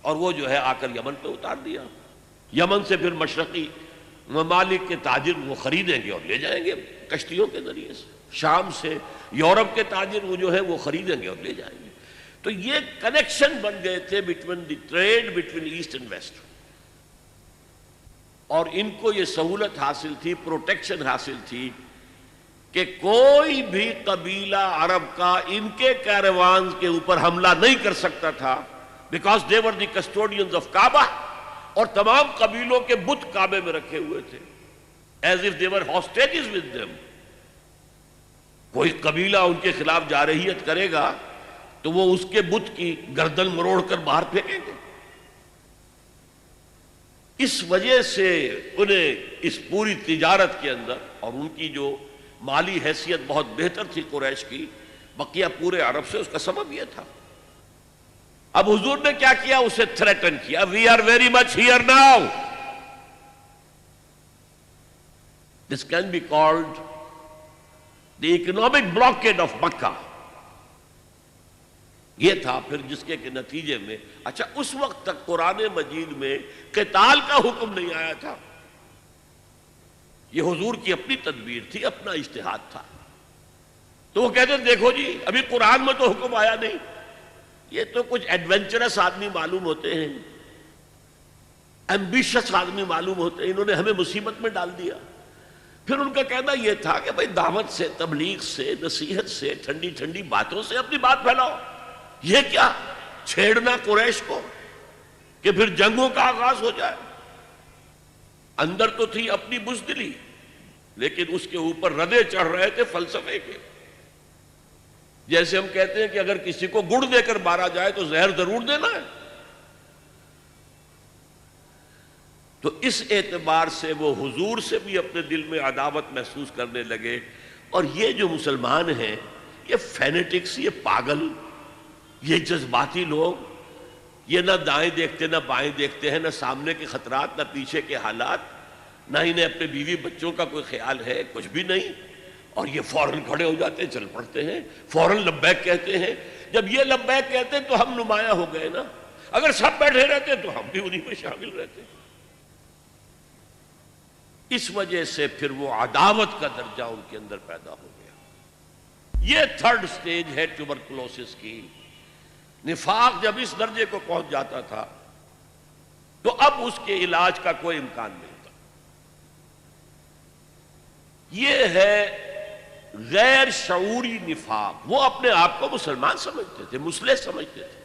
اور وہ جو ہے آ کر یمن پہ اتار دیا۔ یمن سے پھر مشرقی ممالک کے تاجر وہ خریدیں گے اور لے جائیں گے کشتیوں کے ذریعے سے، شام سے یورپ کے تاجر وہ جو ہے وہ خریدیں گے اور لے جائیں گے۔ تو یہ کنیکشن بن گئے تھے between the trade between east and waste, اور ان کو یہ سہولت حاصل تھی، پروٹیکشن حاصل تھی کہ کوئی بھی قبیلہ عرب کا ان کے کیروانز کے اوپر حملہ نہیں کر سکتا تھا، because they were the custodians of Kaaba, اور تمام قبیلوں کے بت کعبے میں رکھے ہوئے تھے، as if they were hostages with them. کوئی قبیلہ ان کے خلاف جارحیت کرے گا تو وہ اس کے بت کی گردن مروڑ کر باہر پھینکیں گے۔ اس وجہ سے انہیں اس پوری تجارت کے اندر، اور ان کی جو مالی حیثیت بہت بہتر تھی قریش کی بقیہ پورے عرب سے، اس کا سبب یہ تھا۔ اب حضور نے کیا کیا؟ اسے تھریٹن کیا، we are very much here now, This can be called the economic blockade of Makkah. یہ تھا پھر جس کے نتیجے میں اچھا اس وقت تک قرآن مجید میں قتال کا حکم نہیں آیا تھا. یہ حضور کی اپنی تدبیر تھی، اپنا اجتہاد تھا. تو وہ کہتے ہیں دیکھو جی ابھی قرآن میں تو حکم آیا نہیں، یہ تو کچھ ایڈونچرس آدمی معلوم ہوتے ہیں، ایمبیشس آدمی معلوم ہوتے ہیں، انہوں نے ہمیں مصیبت میں ڈال دیا. پھر ان کا کہنا یہ تھا کہ بھائی دعوت سے، تبلیغ سے، نصیحت سے، ٹھنڈی ٹھنڈی باتوں سے اپنی بات پھیلاؤ. یہ کیا چھیڑنا قریش کو کہ پھر جنگوں کا آغاز ہو جائے. اندر تو تھی اپنی بزدلی، لیکن اس کے اوپر ردے چڑھ رہے تھے فلسفے کے. جیسے ہم کہتے ہیں کہ اگر کسی کو گڑ دے کر مارا جائے تو زہر ضرور دینا ہے. تو اس اعتبار سے وہ حضور سے بھی اپنے دل میں عداوت محسوس کرنے لگے. اور یہ جو مسلمان ہیں یہ فینیٹکس، یہ پاگل، یہ جذباتی لوگ، یہ نہ دائیں دیکھتے نہ بائیں دیکھتے ہیں، نہ سامنے کے خطرات نہ پیچھے کے حالات، نہ انہیں اپنے بیوی بچوں کا کوئی خیال ہے، کچھ بھی نہیں. اور یہ فوراً کھڑے ہو جاتے ہیں، چل پڑتے ہیں، فوراً لبیک کہتے ہیں. جب یہ لبیک کہتے ہیں تو ہم نمایاں ہو گئے نا. اگر سب بیٹھے رہتے تو ہم بھی انہی میں شامل رہتے. اس وجہ سے پھر وہ عداوت کا درجہ ان کے اندر پیدا ہو گیا. یہ تھرڈ سٹیج ہے ٹیوبرکلوسس کی. نفاق جب اس درجے کو پہنچ جاتا تھا تو اب اس کے علاج کا کوئی امکان نہیں تھا. یہ ہے غیر شعوری نفاق. وہ اپنے آپ کو مسلمان سمجھتے تھے، مسلح سمجھتے تھے،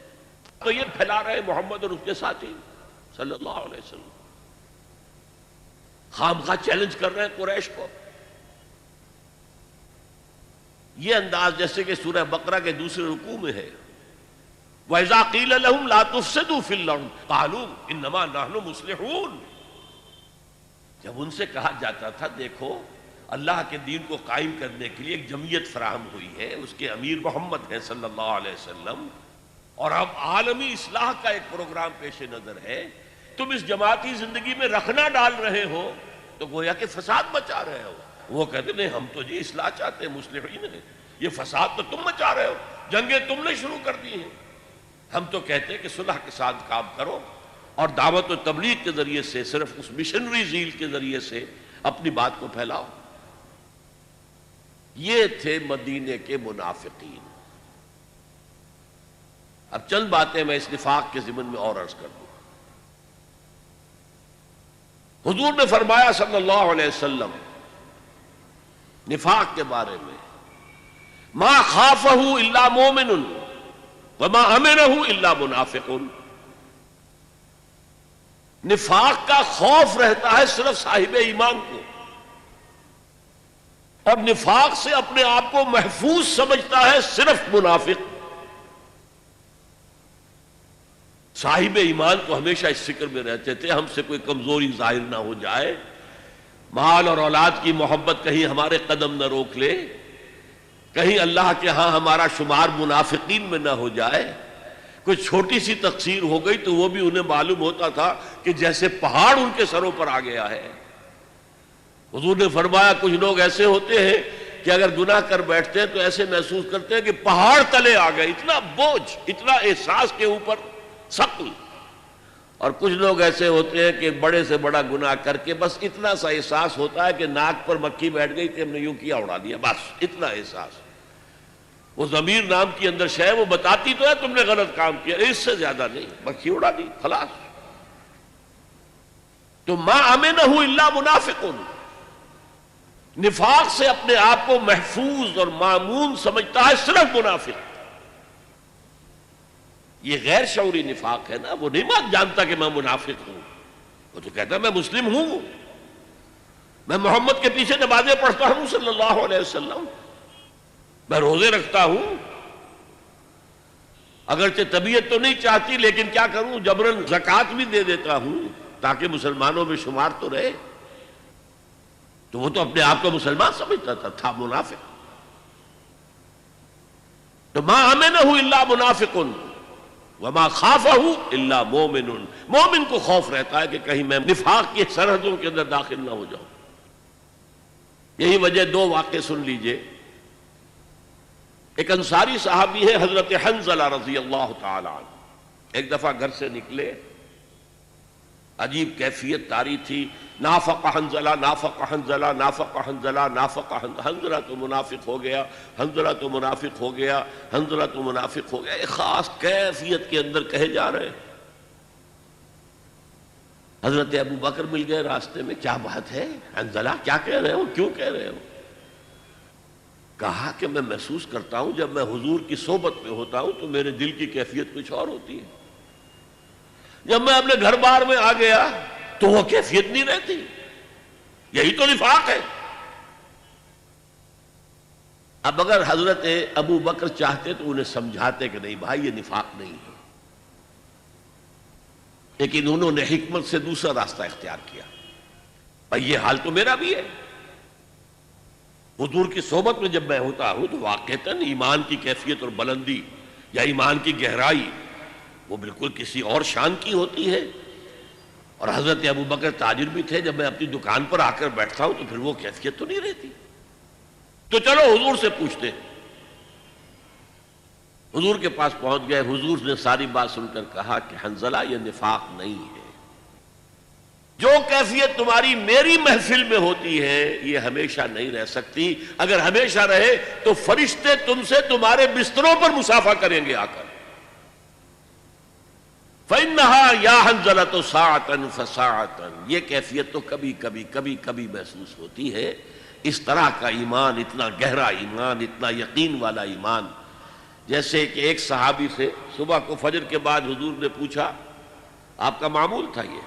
تو یہ پھیلا رہے محمد اور اس کے ساتھی صلی اللہ علیہ وسلم. خامخواہ چیلنج کر رہے ہیں قریش کو. یہ انداز جیسے کہ سورہ بقرہ کے دوسرے رکوع میں ہے. وَإِذَا قِيلَ لَهُمْ لَا تُفْسِدُوا فِي الْأَرْضِ قَالُوا إِنَّمَا نَحْنُ مُصْلِحُونَ. جب ان سے کہا جاتا تھا دیکھو اللہ کے دین کو قائم کرنے کے لیے ایک جمعیت فراہم ہوئی ہے، اس کے امیر محمد ہیں صلی اللہ علیہ وسلم، اور اب عالمی اصلاح کا ایک پروگرام پیش نظر ہے، تم اس جماعتی زندگی میں رکھنا ڈال رہے ہو تو گویا کہ فساد مچا رہے ہو. وہ کہتے نہیں ہم تو جی اصلاح چاہتے ہیں، مصلحین ہیں، یہ فساد تو تم مچا رہے ہو، جنگیں تم نے شروع کر دی ہیں. ہم تو کہتے ہیں کہ صلح کے ساتھ کام کرو اور دعوت و تبلیغ کے ذریعے سے، صرف اس مشنری زیل کے ذریعے سے اپنی بات کو پھیلاؤ. یہ تھے مدینے کے منافقین. اب چند باتیں میں اس نفاق کے ضمن میں اور عرض کر دوں. حضور نے فرمایا صلی اللہ علیہ وسلم نفاق کے بارے میں ما خافہ الا مومن وما امنہ الا منافق. نفاق کا خوف رہتا ہے صرف صاحب ایمان کو، اور نفاق سے اپنے آپ کو محفوظ سمجھتا ہے صرف منافق. صاحب ایمان تو ہمیشہ اس فکر میں رہتے تھے ہم سے کوئی کمزوری ظاہر نہ ہو جائے، مال اور اولاد کی محبت کہیں ہمارے قدم نہ روک لے، کہیں اللہ کے ہاں ہمارا شمار منافقین میں نہ ہو جائے. کوئی چھوٹی سی تقصیر ہو گئی تو وہ بھی انہیں معلوم ہوتا تھا کہ جیسے پہاڑ ان کے سروں پر آ گیا ہے. حضور نے فرمایا کچھ لوگ ایسے ہوتے ہیں کہ اگر گناہ کر بیٹھتے ہیں تو ایسے محسوس کرتے ہیں کہ پہاڑ تلے آ گئے، اتنا بوجھ، اتنا احساس کے اوپر ثقل. اور کچھ لوگ ایسے ہوتے ہیں کہ بڑے سے بڑا گناہ کر کے بس اتنا سا احساس ہوتا ہے کہ ناک پر مکھی بیٹھ گئی کہ ہم نے یوں کیا اڑا دیا، بس اتنا احساس. وہ ضمیر نام کی اندر شے وہ بتاتی تو ہے تم نے غلط کام کیا، اس سے زیادہ نہیں، مکھی اڑا دی خلاص. تو ما امنہ الا منافق. نفاق سے اپنے آپ کو محفوظ اور مامون سمجھتا ہے صرف منافق. یہ غیر شعوری نفاق ہے نا. وہ نہیں جانتا کہ میں منافق ہوں، وہ تو کہتا ہے میں مسلم ہوں، میں محمد کے پیچھے نمازیں پڑھتا ہوں صلی اللہ علیہ وسلم، میں روزے رکھتا ہوں، اگرچہ طبیعت تو نہیں چاہتی لیکن کیا کروں جبراً زکوٰۃ بھی دے دیتا ہوں تاکہ مسلمانوں میں شمار تو رہے. تو وہ تو اپنے آپ کو مسلمان سمجھتا تھا منافق. تو ما امنہ الا منافق وما خافہ الا مومن. مومن کو خوف رہتا ہے کہ کہیں میں نفاق کی سرحدوں کے اندر داخل نہ ہو جاؤں. یہی وجہ دو واقعے سن لیجئے. ایک انصاری صحابی ہے حضرت حنظلہ رضی اللہ تعالی عنہ. ایک دفعہ گھر سے نکلے، عجیب کیفیت طاری تھی. نافق حنظلہ، نافق حنظلہ، نافق حنظلہ، نافق حنظلہ تو منافق ہو گیا، حنظلہ تو منافق ہو گیا، حنظلہ تو منافق ہو گیا. ایک خاص کیفیت کے اندر کہے جا رہے ہیں. حضرت ابو بکر مل گئے راستے میں. کیا بات ہے حنظلہ، کیا کہہ رہے ہو، کیوں کہہ رہے ہو؟ کہا کہ میں محسوس کرتا ہوں جب میں حضور کی صحبت میں ہوتا ہوں تو میرے دل کی کیفیت کچھ اور ہوتی ہے، جب میں اپنے گھر بار میں آ گیا تو وہ کیفیت نہیں رہتی. یہی تو نفاق ہے. اب اگر حضرت ابو بکر چاہتے تو انہیں سمجھاتے کہ نہیں بھائی یہ نفاق نہیں ہے، لیکن انہوں نے حکمت سے دوسرا راستہ اختیار کیا. بھائی یہ حال تو میرا بھی ہے. حضور کی صحبت میں جب میں ہوتا ہوں تو واقعتاً ایمان کی کیفیت اور بلندی یا ایمان کی گہرائی وہ بالکل کسی اور شان کی ہوتی ہے. اور حضرت ابو بکر تاجر بھی تھے. جب میں اپنی دکان پر آ کر بیٹھتا ہوں تو پھر وہ کیفیت تو نہیں رہتی. تو چلو حضور سے پوچھتے. حضور کے پاس پہنچ گئے. حضور نے ساری بات سن کر کہا کہ حنظلہ یہ نفاق نہیں ہے. جو کیفیت تمہاری میری محفل میں ہوتی ہے یہ ہمیشہ نہیں رہ سکتی. اگر ہمیشہ رہے تو فرشتے تم سے تمہارے بستروں پر مسافہ کریں گے آ کر. فَإِنَّهَا يَا حَنْظَلَةُ سَاعَةً فَسَاعَةً. یہ کیفیت تو کبھی کبھی محسوس ہوتی ہے. اس طرح کا ایمان، اتنا گہرا ایمان، اتنا یقین والا ایمان. جیسے کہ ایک صحابی سے صبح کو فجر کے بعد حضور نے پوچھا، آپ کا معمول تھا یہ،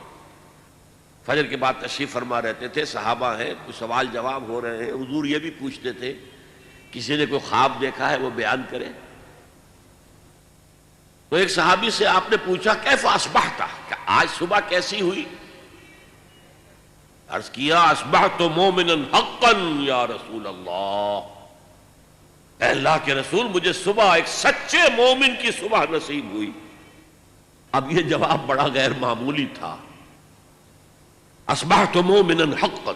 فجر کے بعد تشریف فرما رہتے تھے، صحابہ ہیں، کچھ سوال جواب ہو رہے ہیں. حضور یہ بھی پوچھتے تھے کسی نے کوئی خواب دیکھا ہے وہ بیان کرے. تو ایک صحابی سے آپ نے پوچھا کیف اصبحت، کہ آج صبح کیسی ہوئی؟ عرض کیا اصبحت مومنا حقا یا رسول اللہ. اے اللہ کے رسول مجھے صبح ایک سچے مومن کی صبح نصیب ہوئی. اب یہ جواب بڑا غیر معمولی تھا. اصبحت مومنا حقا.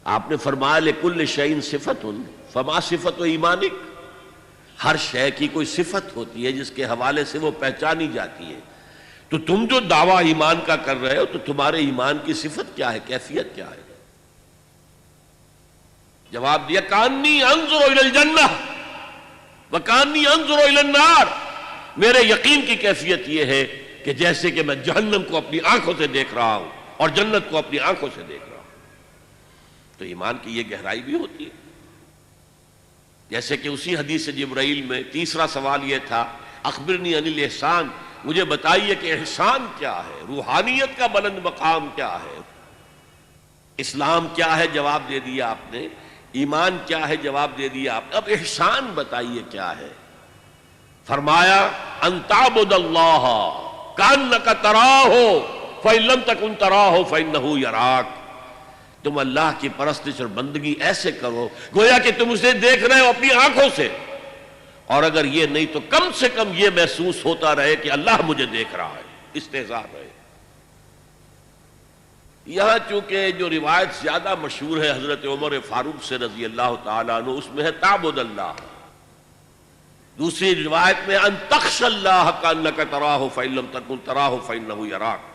آپ نے فرمایا لکل شیء صفت فما صفت ایمانک. ہر شے کی کوئی صفت ہوتی ہے جس کے حوالے سے وہ پہچانی جاتی ہے. تو تم جو دعویٰ ایمان کا کر رہے ہو تو تمہارے ایمان کی صفت کیا ہے، کیفیت کیا ہے؟ جواب دیا کانی انظر الی الجنہ وکانی انظر الی النار. میرے یقین کی کیفیت یہ ہے کہ جیسے کہ میں جہنم کو اپنی آنکھوں سے دیکھ رہا ہوں اور جنت کو اپنی آنکھوں سے دیکھ رہا ہوں. تو ایمان کی یہ گہرائی بھی ہوتی ہے. جیسے کہ اسی حدیث جبرائیل میں تیسرا سوال یہ تھا اخبرنی عن الاحسان، مجھے بتائیے کہ احسان کیا ہے، روحانیت کا بلند مقام کیا ہے. اسلام کیا ہے جواب دے دیا آپ نے، ایمان کیا ہے جواب دے دیا آپ نے. اب احسان بتائیے کیا ہے. فرمایا ان تعبد اللہ کانک تراہ فإن لم تکن تراہ فإنہ یراک. تم اللہ کی پرستش اور بندگی ایسے کرو گویا کہ تم اسے دیکھ رہے ہو اپنی آنکھوں سے، اور اگر یہ نہیں تو کم سے کم یہ محسوس ہوتا رہے کہ اللہ مجھے دیکھ رہا ہے. استحضار رہے. یہاں چونکہ جو روایت زیادہ مشہور ہے حضرت عمر فاروق سے رضی اللہ تعالیٰ عنہ، اس میں ہے تعبد اللہ. دوسری روایت میں ان تخشى اللہ کانک تراہ فإن لم تکن تراہ فإنہ یراک.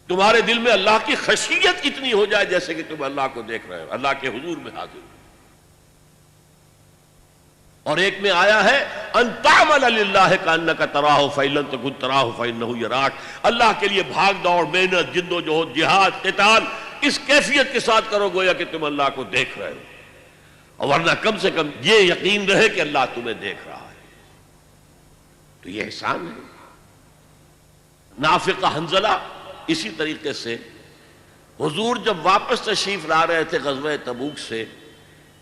تمہارے دل میں اللہ کی خشیت اتنی ہو جائے جیسے کہ تم اللہ کو دیکھ رہے ہو، اللہ کے حضور میں حاضر ہو. اور ایک میں آیا ہے ان تعمل للہ کانک تراہ فإن لم تکن تراہ فإنہ یراک. اللہ کے لیے بھاگ دوڑ، محنت، جد و جہد، جہاد، قتال اس کیفیت کے ساتھ کرو گویا کہ تم اللہ کو دیکھ رہے ہو، اور ورنہ کم سے کم یہ یقین رہے کہ اللہ تمہیں دیکھ رہا ہے. تو یہ احسان ہے. نافق حنظلہ اسی طریقے سے حضور جب واپس تشریف لا رہے تھے غزوہ تبوک سے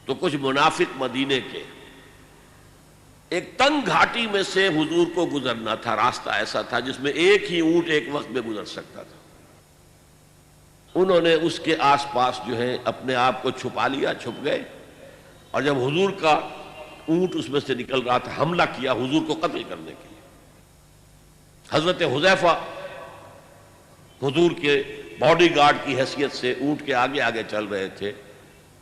تو کچھ منافق مدینے کے ایک تنگ گھاٹی میں سے حضور کو گزرنا تھا. راستہ ایسا تھا جس میں ایک ہی اونٹ ایک وقت میں گزر سکتا تھا. انہوں نے اس کے آس پاس جو ہے اپنے آپ کو چھپا لیا، چھپ گئے، اور جب حضور کا اونٹ اس میں سے نکل رہا تھا حملہ کیا حضور کو قتل کرنے کے لیے. حضرت حذیفہ حضور کے باڈی گارڈ کی حیثیت سے اونٹ کے آگے آگے چل رہے تھے،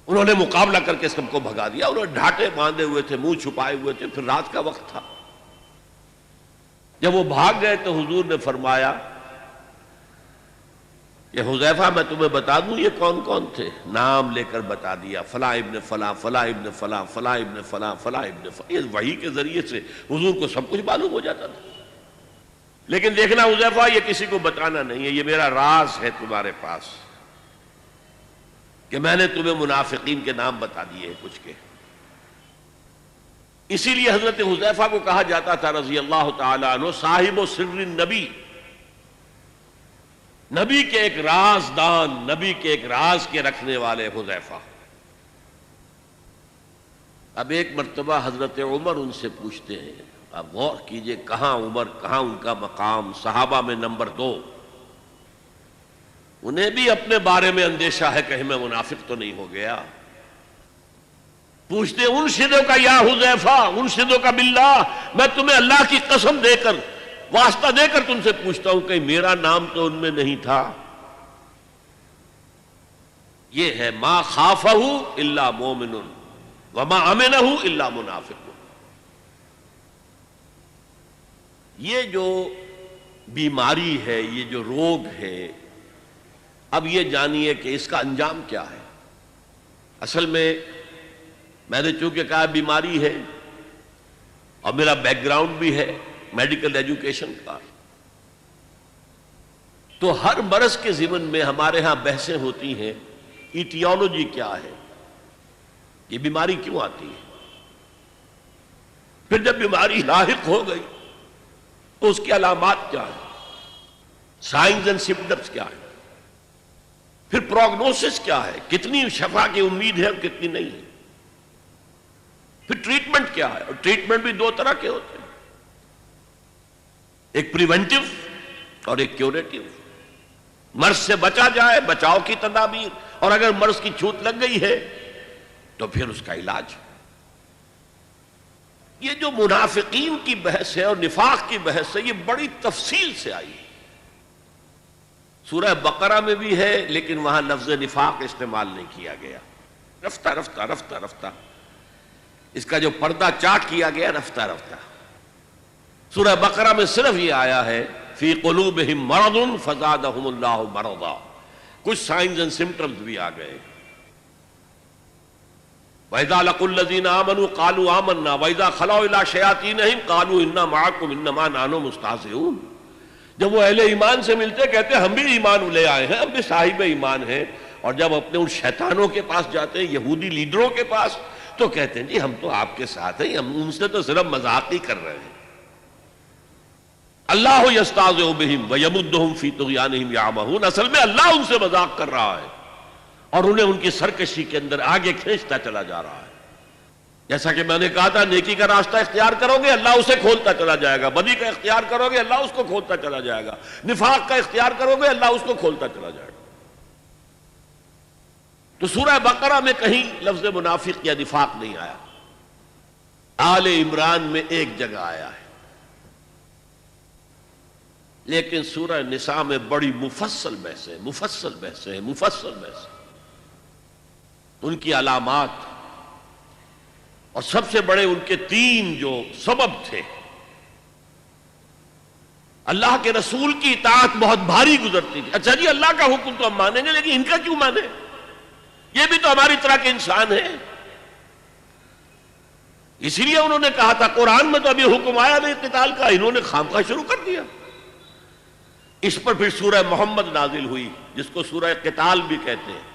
انہوں نے مقابلہ کر کے سب کو بھگا دیا. انہوں نے ڈھاٹے باندھے ہوئے تھے، منہ چھپائے ہوئے تھے، پھر رات کا وقت تھا. جب وہ بھاگ گئے تو حضور نے فرمایا کہ حذیفہ میں تمہیں بتا دوں یہ کون کون تھے؟ نام لے کر بتا دیا، فلاں ابن فلاں، فلاں ابن فلاں، فلاں ابن فلاں، فلاں ابن فلاں. یہ وحی کے ذریعے سے حضور کو سب کچھ معلوم ہو جاتا تھا. لیکن دیکھنا حذیفہ، یہ کسی کو بتانا نہیں ہے، یہ میرا راز ہے تمہارے پاس کہ میں نے تمہیں منافقین کے نام بتا دیے ہیں کچھ کے. اسی لیے حضرت حذیفہ کو کہا جاتا تھا رضی اللہ تعالی عنہ صاحب و سر النبی، نبی کے ایک رازدان، نبی کے ایک راز کے رکھنے والے حذیفہ. اب ایک مرتبہ حضرت عمر ان سے پوچھتے ہیں، اب غور کیجئے کہاں عمر، کہاں ان کا مقام، صحابہ میں نمبر 2. انہیں بھی اپنے بارے میں اندیشہ ہے کہیں میں منافق تو نہیں ہو گیا. پوچھتے انشدو کا یا حذیفہ، انشدو کا باللہ، میں تمہیں اللہ کی قسم دے کر، واسطہ دے کر تم سے پوچھتا ہوں کہیں میرا نام تو ان میں نہیں تھا. یہ ہے ما خافہ الا مومن وما امنہ الا منافق. یہ جو بیماری ہے، یہ جو روگ ہے، اب یہ جانیے کہ اس کا انجام کیا ہے. اصل میں نے چونکہ کہا بیماری ہے اور میرا بیک گراؤنڈ بھی ہے میڈیکل ایجوکیشن کا، تو ہر مرض کے ضمن میں ہمارے ہاں بحثیں ہوتی ہیں ایٹیولوجی کیا ہے، یہ بیماری کیوں آتی ہے. پھر جب بیماری لاحق ہو گئی تو اس کی علامات کیا ہیں، سائنز اینڈ سمپٹمز کیا ہیں، پھر پروگنوسس کیا ہے، کتنی شفا کی امید ہے اور کتنی نہیں ہے، پھر ٹریٹمنٹ کیا ہے. اور ٹریٹمنٹ بھی 2 طرح کے ہوتے ہیں، ایک پریونٹیو اور ایک کیوریٹیو. مرض سے بچا جائے، بچاؤ کی تدابیر، اور اگر مرض کی چھوت لگ گئی ہے تو پھر اس کا علاج. یہ جو منافقین کی بحث ہے اور نفاق کی بحث ہے، یہ بڑی تفصیل سے آئی ہے. سورہ بقرہ میں بھی ہے لیکن وہاں لفظ نفاق استعمال نہیں کیا گیا. رفتہ رفتہ رفتہ رفتہ اس کا جو پردہ چاٹ کیا گیا رفتہ رفتہ. سورہ بقرہ میں صرف یہ آیا ہے فی قلوبہم مرض فزادہم اللہ مرضا. کچھ سائنز اینڈ سمپٹمز بھی آ گئے. وَإِذَا لَقُوا الَّذِينَ آمَنُوا قَالُوا آمَنَّا وَإِذَا خَلَوْا إِلَىٰ شَيَاطِينِهِمْ قَالُوا إِنَّا مَعَكُمْ إِنَّمَا نَحْنُ مُسْتَهْزِئُونَ. جب وہ اہل ایمان سے ملتے کہتے ہم بھی ایمان لے آئے ہیں، ہم بھی صاحب ایمان ہیں. اور جب اپنے ان شیطانوں کے پاس جاتے ہیں، یہودی لیڈروں کے پاس، تو کہتے ہیں جی ہم تو آپ کے ساتھ ہیں، ہم ان سے تو صرف مذاق ہی کر رہے ہیں. اللہ یستہزئ بہم ویمدہم فی طغیانہم یعمہون. اصل میں اللہ ان سے مذاق کر رہا ہے اور انہیں ان کی سرکشی کے اندر آگے کھینچتا چلا جا رہا ہے. جیسا کہ میں نے کہا تھا، نیکی کا راستہ اختیار کرو گے اللہ اسے کھولتا چلا جائے گا، بدی کا اختیار کرو گے اللہ اس کو کھولتا چلا جائے گا، نفاق کا اختیار کرو گے اللہ اس کو کھولتا چلا جائے گا. تو سورہ بقرہ میں کہیں لفظ منافق یا نفاق نہیں آیا. آل عمران میں ایک جگہ آیا ہے، لیکن سورہ نساء میں بڑی مفصل بحثیں ان کی علامات، اور سب سے بڑے ان کے 3 جو سبب تھے. اللہ کے رسول کی اطاعت بہت بھاری گزرتی تھی. اچھا جی اللہ کا حکم تو ہم مانیں گے لیکن ان کا کیوں مانیں؟ یہ بھی تو ہماری طرح کے انسان ہیں. اسی لیے انہوں نے کہا تھا قرآن میں تو ابھی حکم آیا نہیں قتال کا، انہوں نے خامخواہ شروع کر دیا. اس پر پھر سورہ محمد نازل ہوئی جس کو سورہ قتال بھی کہتے ہیں.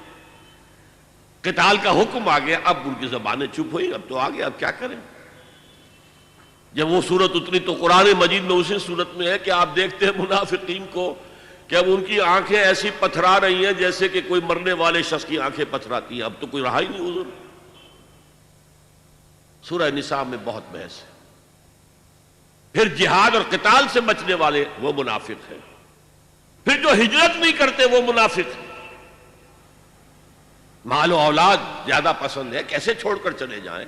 قتال کا حکم آ گیا، اب ان کی زبانیں چپ ہوئی، اب تو آ گیا، اب کیا کریں. جب وہ سورت اتری تو قرآن مجید میں اسی سورت میں ہے کہ آپ دیکھتے ہیں منافقین کو کہ اب ان کی آنکھیں ایسی پتھرا رہی ہیں جیسے کہ کوئی مرنے والے شخص کی آنکھیں پتھراتی ہیں. اب تو کوئی رہا ہی نہیں حضور. سورہ نساء میں بہت بحث ہے. پھر جہاد اور قتال سے بچنے والے وہ منافق ہیں. پھر جو ہجرت نہیں کرتے وہ منافق ہیں. مال و اولاد زیادہ پسند ہے، کیسے چھوڑ کر چلے جائیں.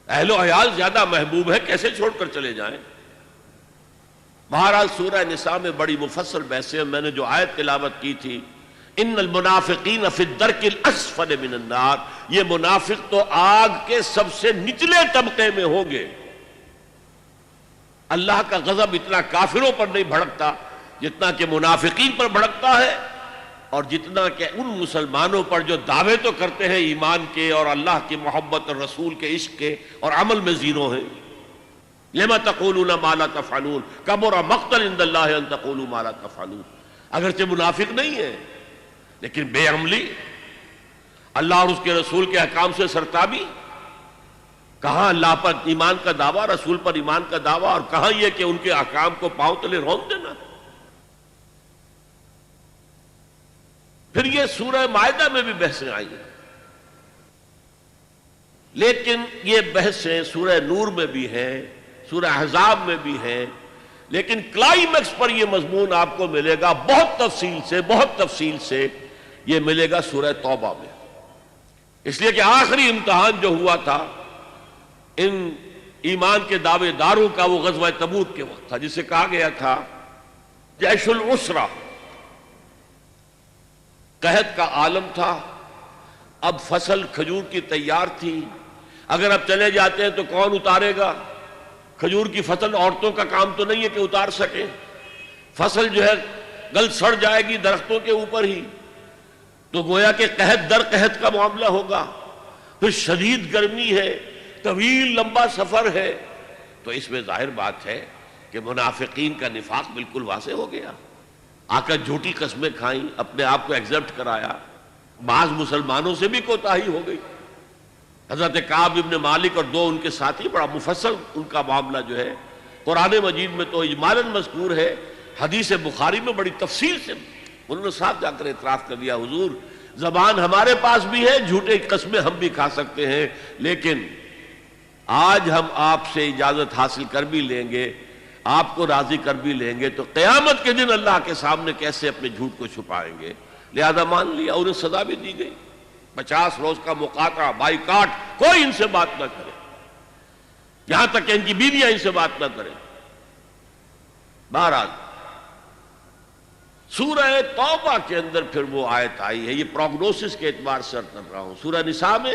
اہل و عیال زیادہ محبوب ہے، کیسے چھوڑ کر چلے جائیں. بہرحال سورہ نساء میں بڑی مفصل بحثیں ہیں. میں نے جو آیت تلاوت کی تھی ان المنافقین فی الدرک الاسفل من النار، یہ منافق تو آگ کے سب سے نچلے طبقے میں ہوں گے. اللہ کا غضب اتنا کافروں پر نہیں بھڑکتا جتنا کہ منافقین پر بھڑکتا ہے، اور جتنا کہ ان مسلمانوں پر جو دعوے تو کرتے ہیں ایمان کے اور اللہ کی محبت اور رسول کے عشق کے اور عمل میں زیرو ہیں. لما تقولون ما لا تفعلون کبر مقتا عند اللہ ان تقولوا ما لا تفعلون. اگرچہ منافق نہیں ہے لیکن بے عملی، اللہ اور اس کے رسول کے احکام سے سرتابی. کہاں اللہ پر ایمان کا دعویٰ، رسول پر ایمان کا دعویٰ، اور کہاں یہ کہ ان کے احکام کو پاؤں تلے رون دینا. پھر یہ سورہ مائدہ میں بھی بحثیں آئی ہیں، لیکن یہ بحثیں سورہ نور میں بھی ہیں، سورہ احزاب میں بھی ہیں، لیکن کلائمیکس پر یہ مضمون آپ کو ملے گا بہت تفصیل سے یہ ملے گا سورہ توبہ میں. اس لیے کہ آخری امتحان جو ہوا تھا ان ایمان کے دعوے داروں کا وہ غزوہ تبوک کے وقت تھا، جسے کہا گیا تھا جیش العسرہ. قحط کا عالم تھا، اب فصل کھجور کی تیار تھی. اگر اب چلے جاتے ہیں تو کون اتارے گا؟ کھجور کی فصل عورتوں کا کام تو نہیں ہے کہ اتار سکیں. فصل جو ہے گل سڑ جائے گی درختوں کے اوپر ہی. تو گویا کہ قحط در قحط کا معاملہ ہوگا. پھر شدید گرمی ہے، طویل لمبا سفر ہے. تو اس میں ظاہر بات ہے کہ منافقین کا نفاق بالکل واضح ہو گیا. آ کر جھوٹی قسمیں کھائیں، اپنے آپ کو ایگزپٹ کرایا. بعض مسلمانوں سے بھی کوتاہی ہو گئی. حضرت کعب ابن مالک اور دو ان کے ساتھی، بڑا مفصل ان کا معاملہ جو ہے قرآن مجید میں تو اجمالاً مذکور ہے، حدیث بخاری میں بڑی تفصیل سے انہوں نے صاف جا کر اعتراف کر دیا، حضور زبان ہمارے پاس بھی ہے، جھوٹے قسمیں ہم بھی کھا سکتے ہیں، لیکن آج ہم آپ سے اجازت حاصل کر بھی لیں گے، آپ کو راضی کر بھی لیں گے، تو قیامت کے دن اللہ کے سامنے کیسے اپنے جھوٹ کو چھپائیں گے. لہذا مان لیا، انہیں سزا بھی دی گئی. 50 روز کا مقاطعہ، بائیکاٹ، کوئی ان سے بات نہ کرے، یہاں تک کہ ان کی بیویاں ان سے بات نہ کریں. بہرحال سورہ توبہ کے اندر پھر وہ آیت آئی ہے. یہ پروگنوسس کے اعتبار سے عرض کر رہا ہوں. سورہ نساء میں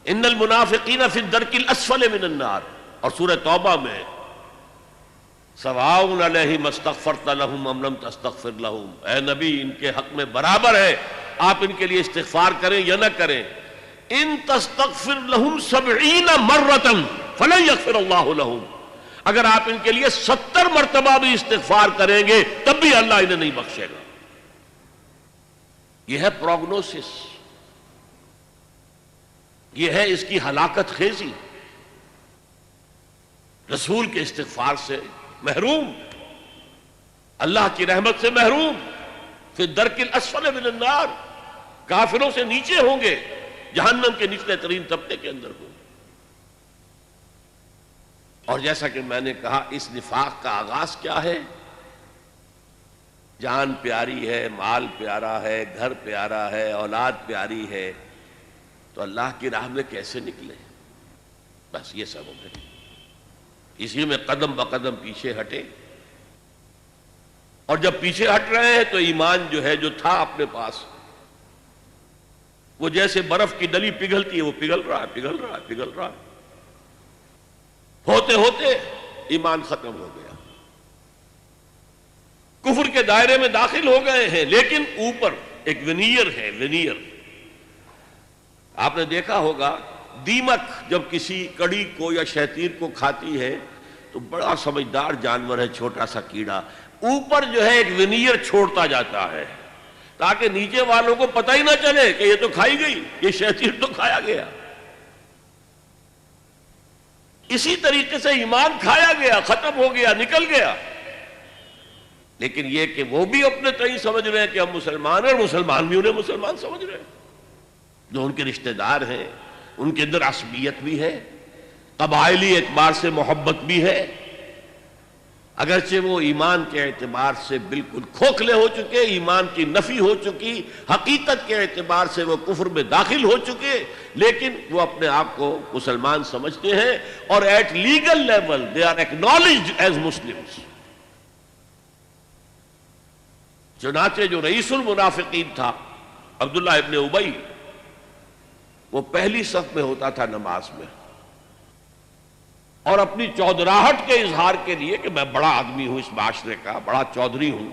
ان المنافقین فی الدرک الاسفل من النار، اور سورہ توبہ میں سواء علیہم استغفرت لہم ام لم تستغفر لہم، اے نبی ان کے حق میں برابر ہے آپ ان کے لیے استغفار کریں یا نہ کریں. ان تستغفر لہم 70 مرۃ فلن یغفر اللہ لہم، اگر آپ ان کے لیے 70 مرتبہ بھی استغفار کریں گے تب بھی اللہ انہیں نہیں بخشے گا. یہ ہے پروگنوسس، یہ ہے اس کی ہلاکت خیزی. رسول کے استغفار سے محروم، اللہ کی رحمت سے محروم، فی الدرک الاسفل من النار، کافروں سے نیچے ہوں گے، جہنم کے نچلے ترین طبقے کے اندر ہوں گے. اور جیسا کہ میں نے کہا اس نفاق کا آغاز کیا ہے؟ جان پیاری ہے، مال پیارا ہے، گھر پیارا ہے، اولاد پیاری ہے، تو اللہ کی راہ میں کیسے نکلے؟ بس یہ سبب ہے. اسی میں قدم بقدم پیچھے ہٹے، اور جب پیچھے ہٹ رہے ہیں تو ایمان جو ہے جو تھا اپنے پاس، وہ جیسے برف کی ڈلی پگھلتی ہے، وہ پگھل رہا ہے. ہوتے ہوتے ایمان ختم ہو گیا، کفر کے دائرے میں داخل ہو گئے ہیں. لیکن اوپر ایک ونیئر ہے، ونیئر. آپ نے دیکھا ہوگا دیمک جب کسی کڑی کو یا شیطیر کو کھاتی ہے تو بڑا سمجھدار جانور ہے، چھوٹا سا کیڑا، اوپر جو ہے ایک ونیئر چھوڑتا جاتا ہے تاکہ نیچے والوں کو پتہ ہی نہ چلے کہ یہ تو کھائی گئی، یہ شیطیر تو کھایا گیا. اسی طریقے سے ایمان کھایا گیا، ختم ہو گیا، نکل گیا. لیکن یہ کہ وہ بھی اپنے تئیں سمجھ رہے ہیں کہ ہم مسلمان ہیں، اور مسلمان بھی انہیں مسلمان سمجھ رہے ہیں. جو ان کے رشتہ دار ہیں ان کے اندر عصبیت بھی ہے، قبائلی اعتبار سے محبت بھی ہے، اگرچہ وہ ایمان کے اعتبار سے بالکل کھوکھلے ہو چکے، ایمان کی نفی ہو چکی، حقیقت کے اعتبار سے وہ کفر میں داخل ہو چکے، لیکن وہ اپنے آپ کو مسلمان سمجھتے ہیں، اور at legal level they are acknowledged as Muslims. چنانچہ جو رئیس المنافقین تھا عبداللہ ابن ابی، وہ پہلی صف میں ہوتا تھا نماز میں، اور اپنی چودراہٹ کے اظہار کے لیے کہ میں بڑا آدمی ہوں اس معاشرے کا، بڑا چودھری ہوں،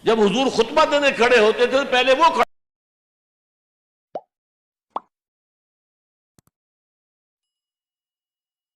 جب حضور خطبہ دینے کھڑے ہوتے تھے پہلے وہ کھڑے